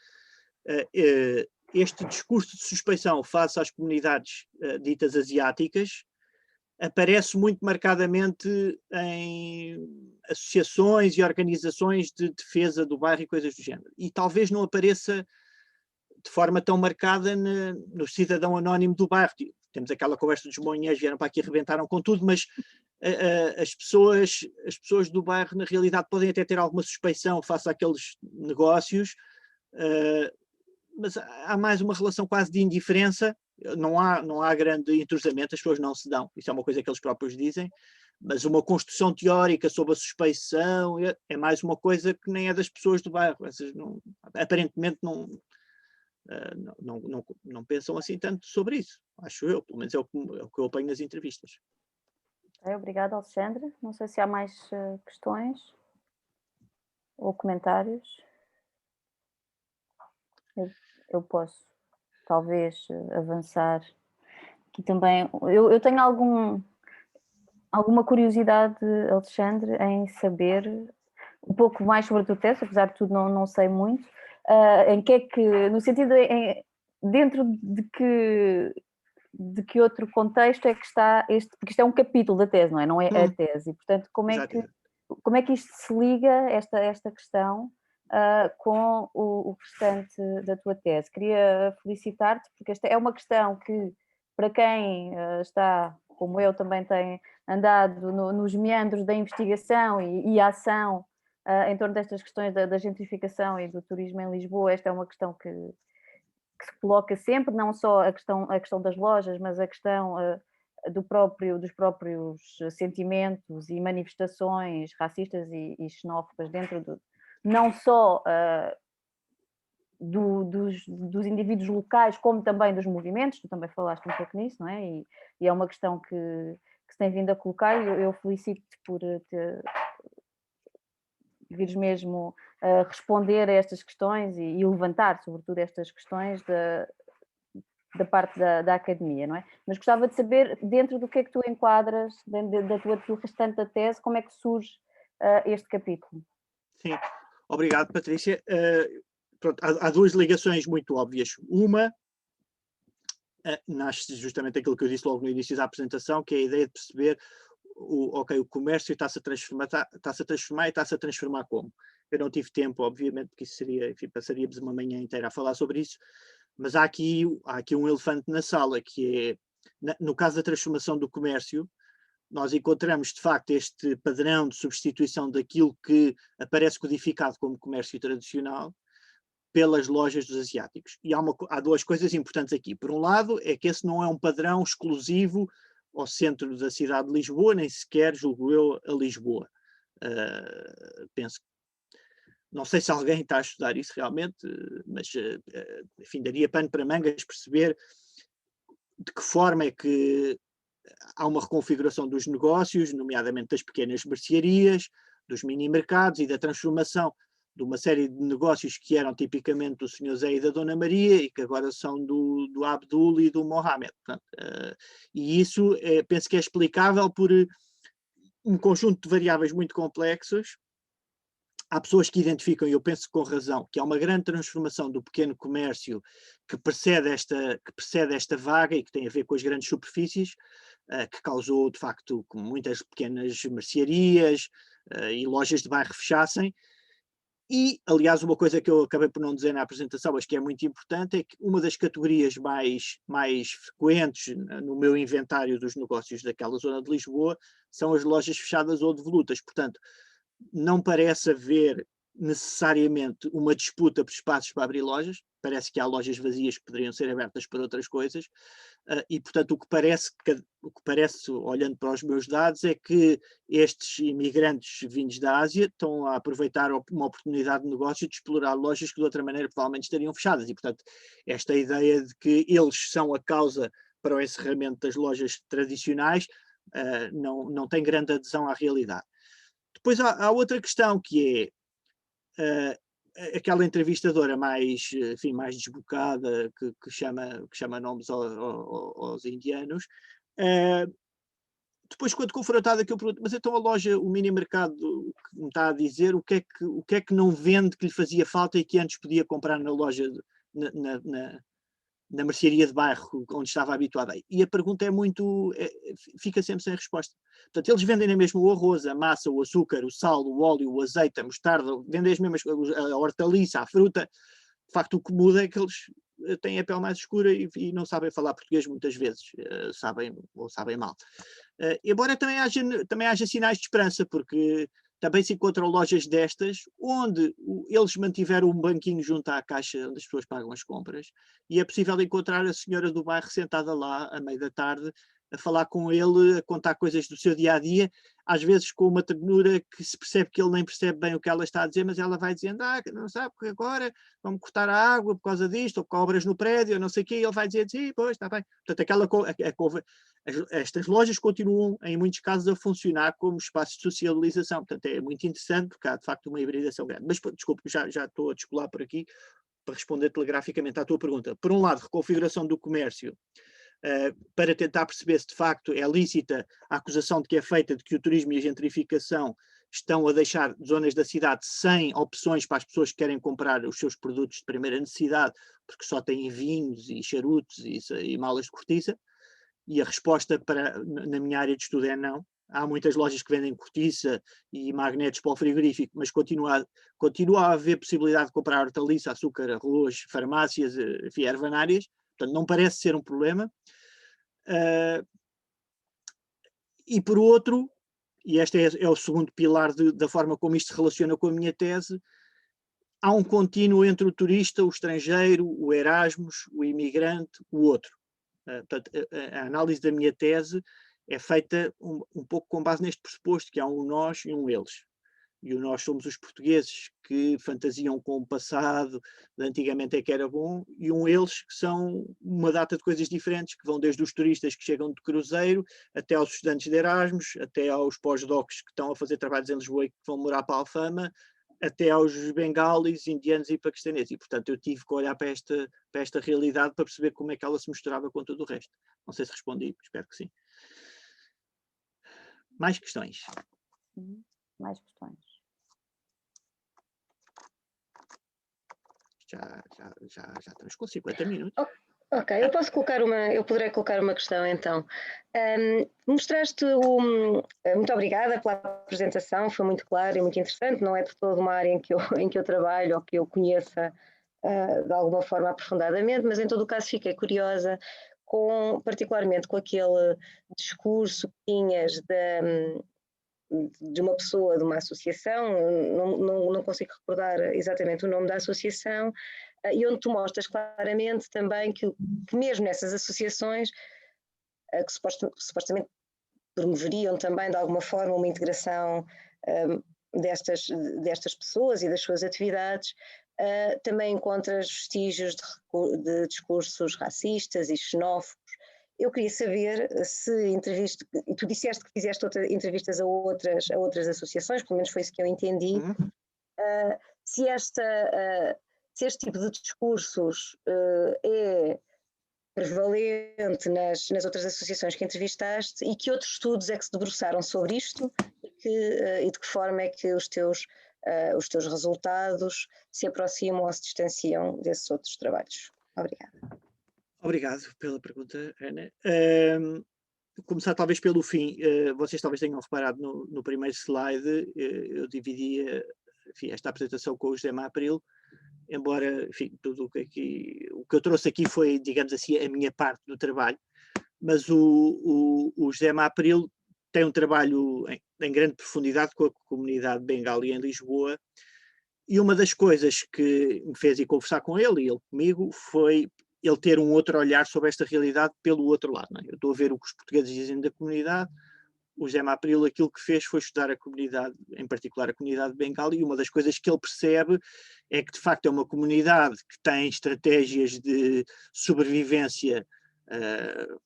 é este discurso de suspeição face às comunidades ditas asiáticas aparece muito marcadamente em associações e organizações de defesa do bairro e coisas do género. E talvez não apareça de forma tão marcada no cidadão anónimo do bairro. Temos aquela conversa dos monhés, vieram para aqui e arrebentaram com tudo, mas as pessoas do bairro, na realidade, podem até ter alguma suspeição face àqueles negócios, mas há mais uma relação quase de indiferença, não há grande entrosamento, as pessoas não se dão, isso é uma coisa que eles próprios dizem, mas uma construção teórica sobre a suspeição é mais uma coisa que nem é das pessoas do bairro, essas aparentemente não pensam assim tanto sobre isso, acho eu, pelo menos é o que eu apanho nas entrevistas. Obrigada, Alexandre. Não sei se há mais questões ou comentários. Eu posso, talvez, avançar aqui também. Eu tenho alguma curiosidade, Alexandre, em saber um pouco mais sobre a tua tese, apesar de tudo não sei muito, em que é que, no sentido, dentro de que outro contexto é que está porque isto é um capítulo da tese, não é a tese, e portanto como é que isto se liga, esta questão, com o restante da tua tese? Queria felicitar-te, porque esta é uma questão que, para quem está, como eu, também tem andado nos meandros da investigação e a ação em torno destas questões da gentrificação e do turismo em Lisboa, esta é uma questão que se coloca sempre, não só a questão das lojas, mas a questão dos próprios sentimentos e manifestações racistas e xenófobas dentro não só dos indivíduos locais, como também dos movimentos. Tu também falaste um pouco nisso, não é? E é uma questão que se tem vindo a colocar, e eu felicito-te por vires mesmo responder a estas questões e levantar, sobretudo, estas questões da parte da academia, não é? Mas gostava de saber, dentro do que é que tu enquadras, dentro do restante da tese, como é que surge este capítulo? Sim, obrigado, Patrícia. Pronto, há duas ligações muito óbvias. Uma nasce justamente aquilo que eu disse logo no início da apresentação, que é a ideia de perceber o comércio está-se a transformar e está-se a transformar como? Eu não tive tempo, obviamente, porque isso seria, enfim, passaríamos uma manhã inteira a falar sobre isso, mas há aqui um elefante na sala, que é, no caso da transformação do comércio, nós encontramos, de facto, este padrão de substituição daquilo que aparece codificado como comércio tradicional pelas lojas dos asiáticos. E há duas coisas importantes aqui. Por um lado, é que esse não é um padrão exclusivo ao centro da cidade de Lisboa, nem sequer, julgo eu, a Lisboa. Penso que não sei se alguém está a estudar isso realmente, mas, enfim, daria pano para mangas perceber de que forma é que há uma reconfiguração dos negócios, nomeadamente das pequenas mercearias, dos mini-mercados e da transformação de uma série de negócios que eram tipicamente do Sr. Zé e da Dona Maria e que agora são do Abdul e do Mohamed. Portanto, e isso penso que é explicável por um conjunto de variáveis muito complexos. Há pessoas que identificam, e eu penso com razão, que há uma grande transformação do pequeno comércio que precede esta vaga e que tem a ver com as grandes superfícies, que causou, de facto, que muitas pequenas mercearias e lojas de bairro fechassem. E, aliás, uma coisa que eu acabei por não dizer na apresentação, mas que é muito importante, é que uma das categorias mais frequentes no meu inventário dos negócios daquela zona de Lisboa são as lojas fechadas ou devolutas. Portanto, não parece haver necessariamente uma disputa por espaços para abrir lojas, parece que há lojas vazias que poderiam ser abertas para outras coisas, e portanto o que parece, olhando para os meus dados, é que estes imigrantes vindos da Ásia estão a aproveitar uma oportunidade de negócio de explorar lojas que de outra maneira provavelmente estariam fechadas, e portanto esta ideia de que eles são a causa para o encerramento das lojas tradicionais não tem grande adesão à realidade. Depois há outra questão, que é aquela entrevistadora mais desbocada, que chama nomes aos indianos. Depois, quando confrontada, que eu pergunto, mas então a loja, o mini mercado que me está a dizer, o que é que não vende que lhe fazia falta e que antes podia comprar na loja, na mercearia de bairro onde estava habituada? E a pergunta fica sempre sem resposta. Portanto, eles vendem na mesma o arroz, a massa, o açúcar, o sal, o óleo, o azeite, a mostarda, vendem as mesmas coisas, a hortaliça, a fruta. De facto, o que muda é que eles têm a pele mais escura e não sabem falar português muitas vezes, sabem mal. Embora também haja sinais de esperança, porque também se encontram lojas destas onde eles mantiveram um banquinho junto à caixa onde as pessoas pagam as compras e é possível encontrar a senhora do bairro sentada lá à meia da tarde a falar com ele, a contar coisas do seu dia-a-dia, às vezes com uma ternura que se percebe que ele nem percebe bem o que ela está a dizer, mas ela vai dizendo, não sabe, porque agora vamos cortar a água por causa disto, ou com obras no prédio, ou não sei o quê, e ele vai dizer, sim, pois, está bem. Portanto, estas lojas continuam, em muitos casos, a funcionar como espaços de socialização. Portanto, é muito interessante, porque há, de facto, uma hibridação grande. Mas, desculpe, já estou a descolar por aqui, para responder telegraficamente à tua pergunta. Por um lado, reconfiguração do comércio, para tentar perceber se de facto é lícita a acusação de que é feita de que o turismo e a gentrificação estão a deixar zonas da cidade sem opções para as pessoas que querem comprar os seus produtos de primeira necessidade, porque só têm vinhos e charutos e malas de cortiça, e a resposta na minha área de estudo é não. Há muitas lojas que vendem cortiça e magnetos para o frigorífico, mas continua a haver possibilidade de comprar hortaliça, açúcar, arroz, farmácias, enfim, ervanárias. Portanto, não parece ser um problema. E por outro, e este é o segundo pilar da forma como isto se relaciona com a minha tese, há um contínuo entre o turista, o estrangeiro, o Erasmus, o imigrante, o outro. Portanto, a análise da minha tese é feita um pouco com base neste pressuposto, que há um nós e um eles. E o nós somos os portugueses que fantasiam com o passado, de antigamente é que era bom, e eles que são uma data de coisas diferentes, que vão desde os turistas que chegam de cruzeiro, até aos estudantes de Erasmus, até aos pós-docs que estão a fazer trabalhos em Lisboa e que vão morar para a Alfama, até aos bengalis, indianos e paquistaneses. E, portanto, eu tive que olhar para esta realidade para perceber como é que ela se misturava com tudo o resto. Não sei se respondi, espero que sim. Mais questões? Mais questões. Já estamos com 50 minutos. Ok, eu poderei colocar uma questão então. Mostraste muito obrigada pela apresentação, foi muito claro e muito interessante, não é de toda uma área em que eu trabalho ou que eu conheça de alguma forma aprofundadamente, mas em todo o caso fiquei curiosa, particularmente com aquele discurso que tinhas de uma pessoa, de uma associação, não consigo recordar exatamente o nome da associação, e onde tu mostras claramente também que mesmo nessas associações, que supostamente promoveriam também de alguma forma uma integração destas pessoas e das suas atividades, também encontras vestígios de discursos racistas e xenófobos. Eu queria saber se tu disseste que fizeste entrevistas a outras associações, pelo menos foi isso que eu entendi, se este tipo de discursos é prevalente nas outras associações que entrevistaste e que outros estudos é que se debruçaram sobre isto e de que forma é que os teus resultados se aproximam ou se distanciam desses outros trabalhos. Obrigada. Obrigado pela pergunta, Ana. Começar talvez pelo fim. Vocês talvez tenham reparado no primeiro slide, eu dividia esta apresentação com o José Mapril, embora, enfim, tudo o que eu trouxe aqui foi, digamos assim, a minha parte do trabalho, mas o José Mapril tem um trabalho em grande profundidade com a comunidade bengali em Lisboa, e uma das coisas que me fez ir conversar com ele, e ele comigo, foi ele ter um outro olhar sobre esta realidade pelo outro lado. Não é? Eu estou a ver o que os portugueses dizem da comunidade. O José Mapril aquilo que fez foi estudar a comunidade, em particular a comunidade bengali, e uma das coisas que ele percebe é que de facto é uma comunidade que tem estratégias de sobrevivência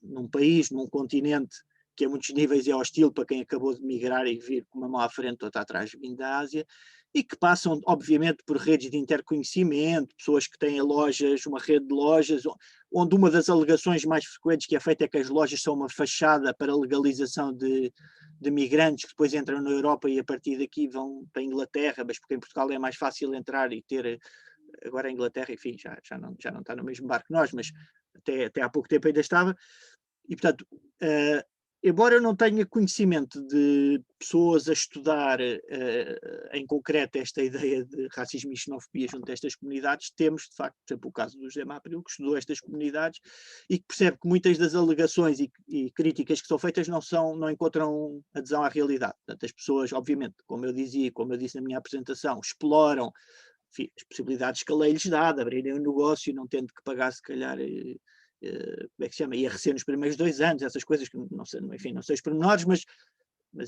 num país, num continente que a muitos níveis é hostil para quem acabou de migrar e vir com uma mão à frente ou está atrás vindo da Ásia, e que passam, obviamente, por redes de interconhecimento, pessoas que têm lojas, uma rede de lojas, onde uma das alegações mais frequentes que é feita é que as lojas são uma fachada para a legalização de migrantes que depois entram na Europa e a partir daqui vão para a Inglaterra, mas porque em Portugal é mais fácil entrar e ter... Agora a Inglaterra, enfim, já não está no mesmo barco que nós, mas até há pouco tempo ainda estava. E, portanto, embora eu não tenha conhecimento de pessoas a estudar em concreto esta ideia de racismo e xenofobia junto a estas comunidades, temos, de facto, por exemplo, o caso do José Mapril, que estudou estas comunidades e que percebe que muitas das alegações e críticas que são feitas não encontram adesão à realidade. Portanto, as pessoas, obviamente, como eu disse na minha apresentação, exploram, enfim, as possibilidades que a lei lhes dá de abrirem um negócio, não tendo que pagar, se calhar... como é que se chama? IRC nos primeiros 2 anos, essas coisas que não sei, enfim, não sei os pormenores, mas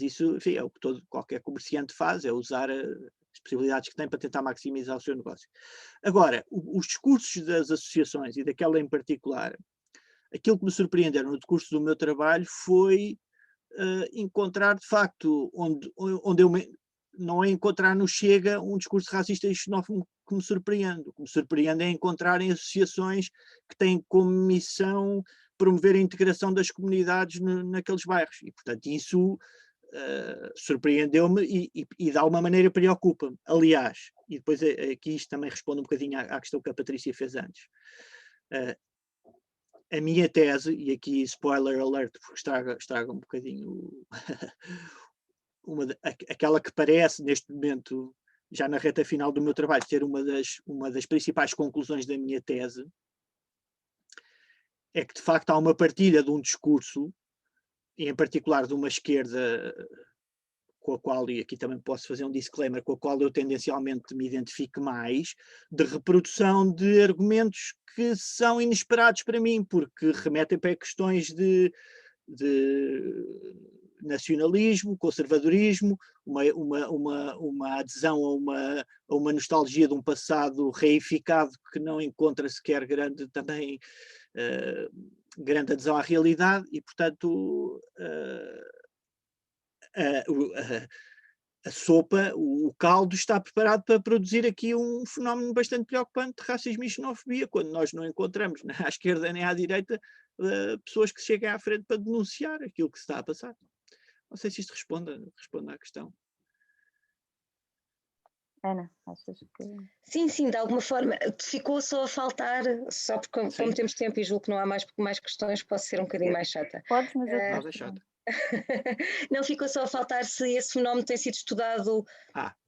isso, enfim, é o que qualquer comerciante faz, é usar as possibilidades que tem para tentar maximizar o seu negócio. Agora, os discursos das associações e daquela em particular, aquilo que me surpreenderam no decurso do meu trabalho foi encontrar, de facto, onde eu não é encontrar no Chega um discurso racista e xenófobo que me surpreende. O que me surpreende é encontrar em associações que têm como missão promover a integração das comunidades naqueles bairros. E, portanto, isso surpreendeu-me e de alguma maneira preocupa-me. Aliás, e depois aqui isto também responde um bocadinho à questão que a Patrícia fez antes. A minha tese, e aqui spoiler alert, porque estraga um bocadinho aquela que parece neste momento, já na reta final do meu trabalho, ter uma das principais conclusões da minha tese, é que de facto há uma partilha de um discurso, e em particular de uma esquerda com a qual, e aqui também posso fazer um disclaimer, com a qual eu tendencialmente me identifico mais, de reprodução de argumentos que são inesperados para mim, porque remetem para questões de nacionalismo, conservadorismo, uma adesão a uma nostalgia de um passado reificado que não encontra sequer grande adesão à realidade e, portanto, a sopa, o caldo está preparado para produzir aqui um fenómeno bastante preocupante de racismo e xenofobia, quando nós não encontramos nem à esquerda nem à direita pessoas que cheguem à frente para denunciar aquilo que se está a passar. Não sei se isto responde à questão. Ana, achas que... Sim, de alguma forma. Ficou só a faltar, só porque como temos tempo e julgo que não há mais questões, posso ser um bocadinho mais chata. Podes, mas eu Não, é chata. Não, ficou só a faltar se esse fenómeno tem sido estudado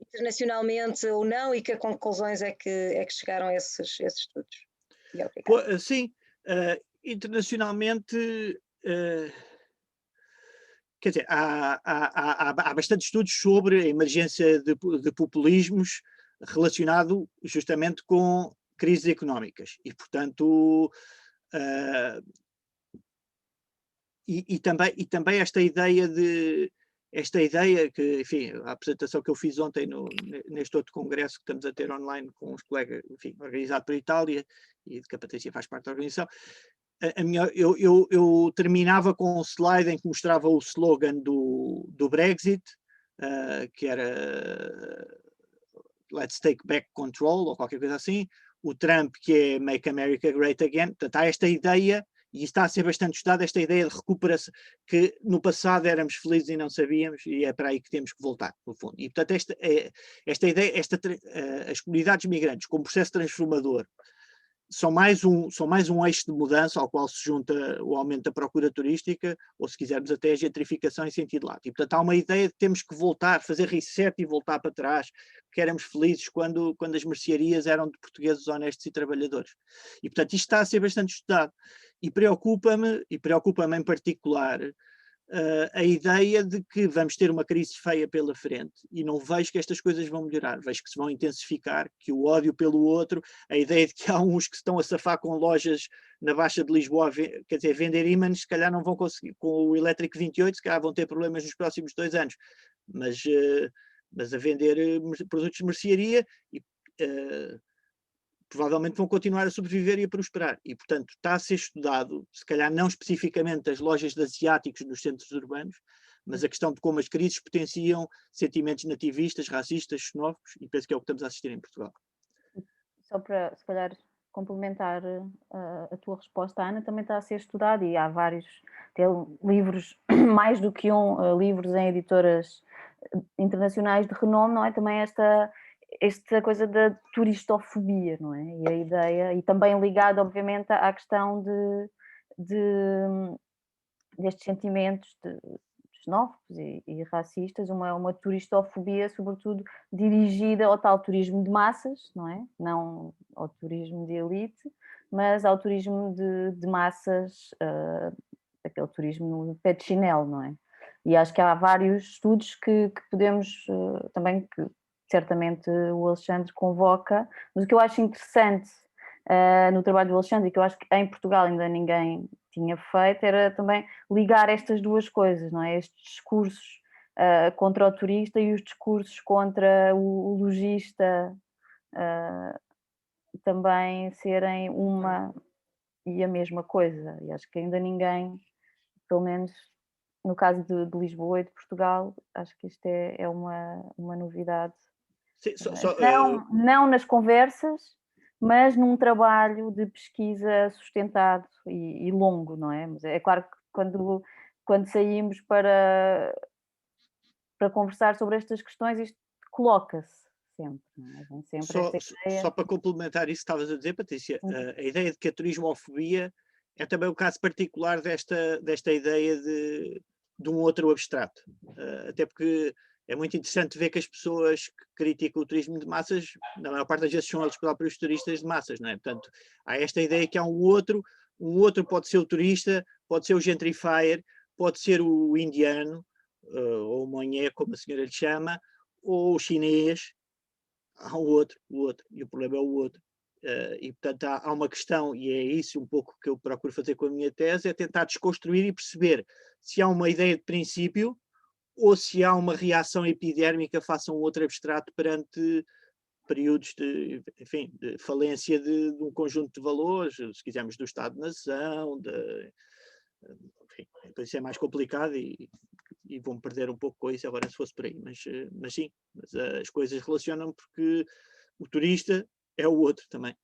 internacionalmente ou não e que conclusões é que chegaram esses estudos. Sim, internacionalmente... quer dizer, há bastantes estudos sobre a emergência de populismos relacionado justamente com crises económicas e, portanto, e também esta ideia que, enfim, a apresentação que eu fiz ontem neste outro congresso que estamos a ter online com os colegas, enfim, organizado por Itália, e de que a Patrícia faz parte da organização. Eu terminava com um slide em que mostrava o slogan do Brexit, que era Let's Take Back Control, ou qualquer coisa assim. O Trump, que é Make America Great Again. Portanto, há esta ideia, e está a ser bastante estudada, esta ideia de recuperação, que no passado éramos felizes e não sabíamos, e é para aí que temos que voltar, no fundo. E, portanto, esta ideia, as comunidades migrantes como processo transformador, são mais um eixo de mudança ao qual se junta o aumento da procura turística, ou se quisermos até a gentrificação em sentido lato. E, portanto, há uma ideia de que temos que voltar, fazer reset e voltar para trás, porque éramos felizes quando as mercearias eram de portugueses honestos e trabalhadores. E, portanto, isto está a ser bastante estudado. E preocupa-me em particular, a ideia de que vamos ter uma crise feia pela frente e não vejo que estas coisas vão melhorar, vejo que se vão intensificar, que o ódio pelo outro, a ideia de que há uns que estão a safar com lojas na Baixa de Lisboa, quer dizer, vender ímãs, se calhar não vão conseguir, com o Elétrico 28, se calhar vão ter problemas nos próximos 2 anos, mas a vender produtos de mercearia e provavelmente vão continuar a sobreviver e a prosperar. E, portanto, está a ser estudado, se calhar não especificamente as lojas de asiáticos nos centros urbanos, mas a questão de como as crises potenciam sentimentos nativistas, racistas, xenófobos, e penso que é o que estamos a assistir em Portugal. Só para, se calhar, complementar a tua resposta, Ana, também está a ser estudado e há vários livros, mais do que livros em editoras internacionais de renome, não é? Também esta coisa da turistofobia, não é? E a ideia, e também ligado, obviamente, à questão destes sentimentos xenófobos e racistas, uma turistofobia, sobretudo dirigida ao tal turismo de massas, não é? Não ao turismo de elite, mas ao turismo de massas, aquele turismo de pé de chinelo, não é? E acho que há vários estudos que podemos também, que certamente o Alexandre convoca, mas o que eu acho interessante no trabalho do Alexandre, e que eu acho que em Portugal ainda ninguém tinha feito, era também ligar estas duas coisas, não é? Estes discursos contra o turista e os discursos contra o lojista também serem uma e a mesma coisa. E acho que ainda ninguém, pelo menos no caso de Lisboa e de Portugal, acho que isto é uma novidade. Sim, não nas conversas, mas num trabalho de pesquisa sustentado e longo, não é? Mas é claro que quando saímos para conversar sobre estas questões, isto coloca-se sempre, não é? Vem sempre esta ideia. Só para complementar isso que estavas a dizer, Patrícia, a ideia de que a turismofobia é também o caso particular desta ideia de um outro abstrato. Até porque é muito interessante ver que as pessoas que criticam o turismo de massas, na maior parte das vezes são eles próprios turistas de massas, não é? Portanto, há esta ideia que há um outro pode ser o turista, pode ser o gentrifier, pode ser o indiano, ou o monhé, como a senhora lhe chama, ou o chinês. Há o outro, e o problema é o outro. E, portanto, há uma questão, e é isso um pouco que eu procuro fazer com a minha tese, é tentar desconstruir e perceber se há uma ideia de princípio ou se há uma reação epidérmica face a um outro abstrato perante períodos de falência de um conjunto de valores, se quisermos do Estado-nação, enfim, isso é mais complicado e e vou-me perder um pouco com isso agora se fosse por aí, mas sim, mas, as coisas relacionam porque o turista é o outro também.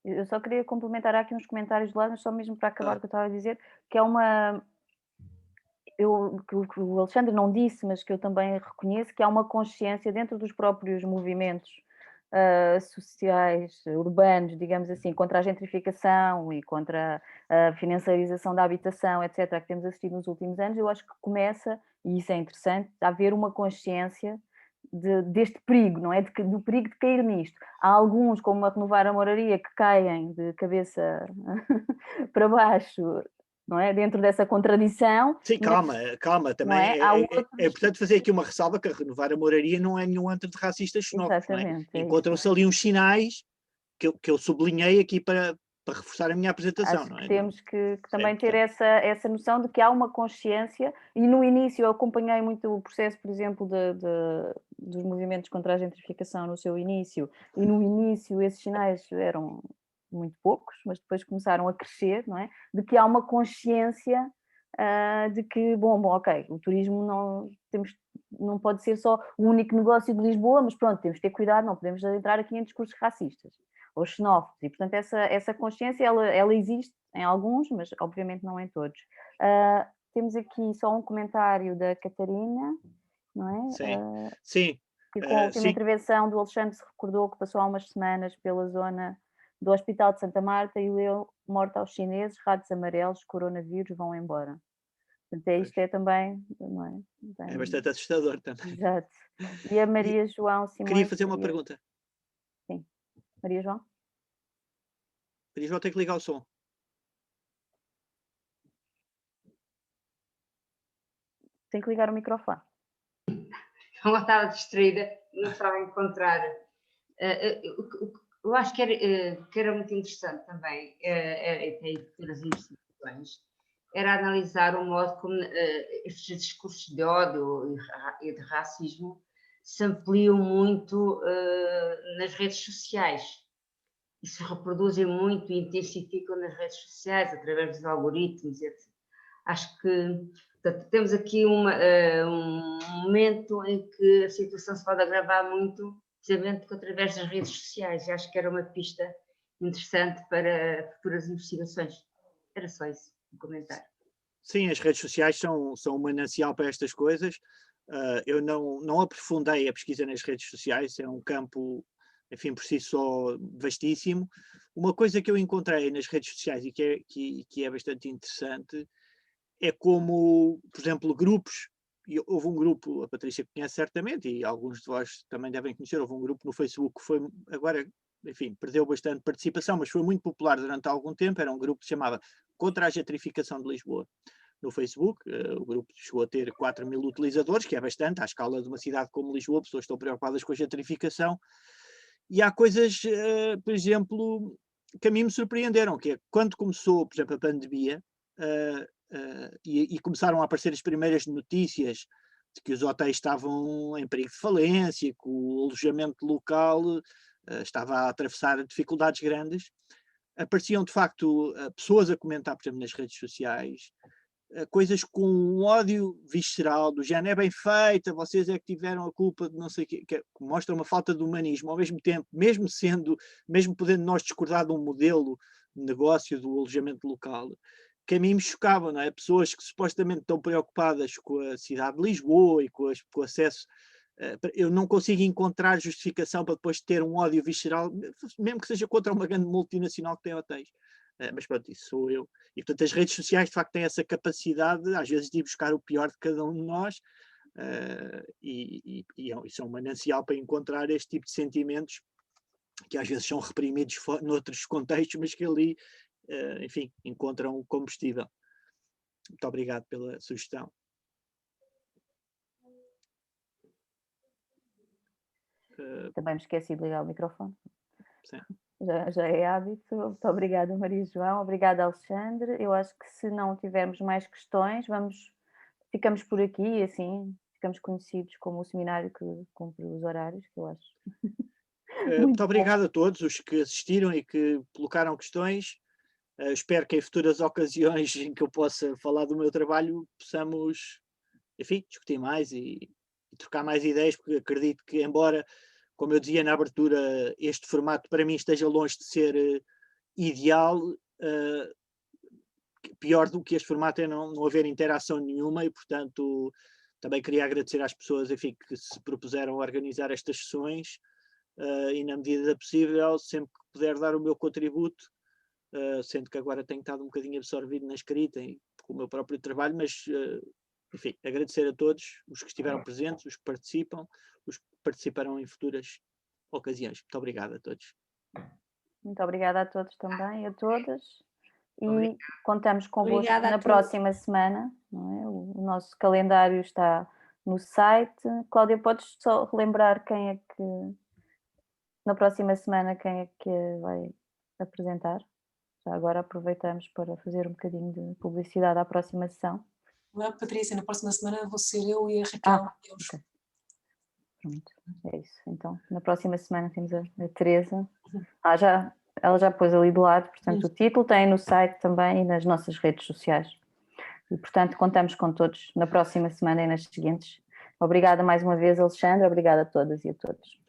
Eu só queria complementar aqui uns comentários de lado, mas só mesmo para acabar o que eu estava a dizer, que é uma. Que o Alexandre não disse, mas que eu também reconheço, que há uma consciência dentro dos próprios movimentos sociais, urbanos, digamos assim, contra a gentrificação e contra a financiarização da habitação, etc., que temos assistido nos últimos anos. Eu acho que começa, e isso é interessante, a haver uma consciência deste perigo, não é? Do perigo de cair nisto. Há alguns, como a Renovar a Moraria, que caem de cabeça para baixo, não é? Dentro dessa contradição. Sim, calma, também é importante fazer aqui uma ressalva que a Renovar a Moraria não é nenhum antro de racistas xenófobos. Exatamente. Encontram-se ali uns sinais que eu sublinhei aqui para reforçar a minha apresentação. Acho não é? Que temos que também ter essa noção de que há uma consciência, e no início eu acompanhei muito o processo, por exemplo, dos movimentos contra a gentrificação no seu início, e no início esses sinais eram muito poucos, mas depois começaram a crescer, não é? De que há uma consciência de que, ok, o turismo não pode ser só o único negócio de Lisboa, mas pronto, temos que ter cuidado, não podemos entrar aqui em discursos racistas ou xenófobos, e portanto essa consciência ela existe em alguns, mas obviamente não em todos. Temos aqui só um comentário da Catarina, não é? Sim. Que com a última intervenção do Alexandre se recordou que passou há umas semanas pela zona do Hospital de Santa Marta e leu Morte aos chineses, ratos amarelos, coronavírus, vão embora. Portanto, isto é também, não é? É bastante assustador também. Exato. E a Maria João Simões... Queria fazer uma pergunta. Sim. Maria João? Maria João, tem que ligar o som. Tem que ligar o microfone. Ela estava distraída, não estava a encontrar. Eu acho que era muito interessante também, ter as investigações, era analisar o modo como estes discursos de ódio e de racismo se ampliam muito nas redes sociais e se reproduzem muito e intensificam nas redes sociais através dos algoritmos, etc. Acho que temos aqui um momento em que a situação se pode agravar muito, precisamente através das redes sociais. E acho que era uma pista interessante para futuras investigações. Era só isso, um comentário. Sim, as redes sociais são um manancial para estas coisas. Eu não aprofundei a pesquisa nas redes sociais, é um campo, enfim, por si só vastíssimo. Uma coisa que eu encontrei nas redes sociais e que é bastante interessante é como, por exemplo, grupos, e houve um grupo, a Patrícia conhece certamente, e alguns de vós também devem conhecer, houve um grupo no Facebook que foi, agora, enfim, perdeu bastante participação, mas foi muito popular durante algum tempo, era um grupo que se chamava Contra a Gentrificação de Lisboa, no Facebook. O grupo chegou a ter 4 mil utilizadores, que é bastante, à escala de uma cidade como Lisboa, pessoas estão preocupadas com a gentrificação, e há coisas, por exemplo, que a mim me surpreenderam, que é quando começou, por exemplo, a pandemia, e começaram a aparecer as primeiras notícias de que os hotéis estavam em perigo de falência, que o alojamento local estava a atravessar dificuldades grandes, apareciam de facto pessoas a comentar, por exemplo, nas redes sociais, coisas com um ódio visceral, do género, é bem feita, vocês é que tiveram a culpa de não sei o quê, que mostra uma falta de humanismo, ao mesmo tempo, mesmo podendo nós discordar de um modelo de negócio do alojamento local, que a mim me chocava, não é? Pessoas que supostamente estão preocupadas com a cidade de Lisboa e com o acesso, eu não consigo encontrar justificação para depois ter um ódio visceral, mesmo que seja contra uma grande multinacional que tem hotéis. Mas pronto, isso sou eu. E portanto as redes sociais de facto têm essa capacidade, às vezes, de ir buscar o pior de cada um de nós, e são um manancial para encontrar este tipo de sentimentos que às vezes são reprimidos noutros contextos, mas que ali, enfim, encontram o combustível. Muito obrigado pela sugestão. Também me esqueci de ligar o microfone. Sim. Já é hábito. Muito obrigada, Maria João. Obrigada, Alexandre. Eu acho que se não tivermos mais questões, ficamos por aqui, assim, ficamos conhecidos como o seminário que cumpre os horários, que eu acho. Muito obrigado a todos os que assistiram e que colocaram questões. Espero que em futuras ocasiões em que eu possa falar do meu trabalho possamos enfim, discutir mais e trocar mais ideias, porque acredito que, embora, como eu dizia na abertura, este formato para mim esteja longe de ser ideal, pior do que este formato é não haver interação nenhuma, e portanto também queria agradecer às pessoas, enfim, que se propuseram a organizar estas sessões, e na medida possível, sempre que puder dar o meu contributo, sendo que agora tenho estado um bocadinho absorvido na escrita com o meu próprio trabalho, mas enfim, agradecer a todos os que estiveram presentes, os que participam, os que participarão em futuras ocasiões. Muito obrigado a todos. Muito obrigada a todos também, a todas. E Obrigado. contamos convosco Obrigada a na todos. próxima semana, não é? O nosso calendário está no site. Cláudia, podes só relembrar quem é que, na próxima semana, quem é que vai apresentar? Já agora aproveitamos para fazer um bocadinho de publicidade à próxima sessão. Patrícia, na próxima semana vou ser eu e a Raquel. Okay. Pronto, é isso. Então, na próxima semana temos a Teresa. Ela já pôs ali do lado, portanto, o título tem no site também e nas nossas redes sociais. E, portanto, contamos com todos na próxima semana e nas seguintes. Obrigada mais uma vez, Alexandre. Obrigada a todas e a todos.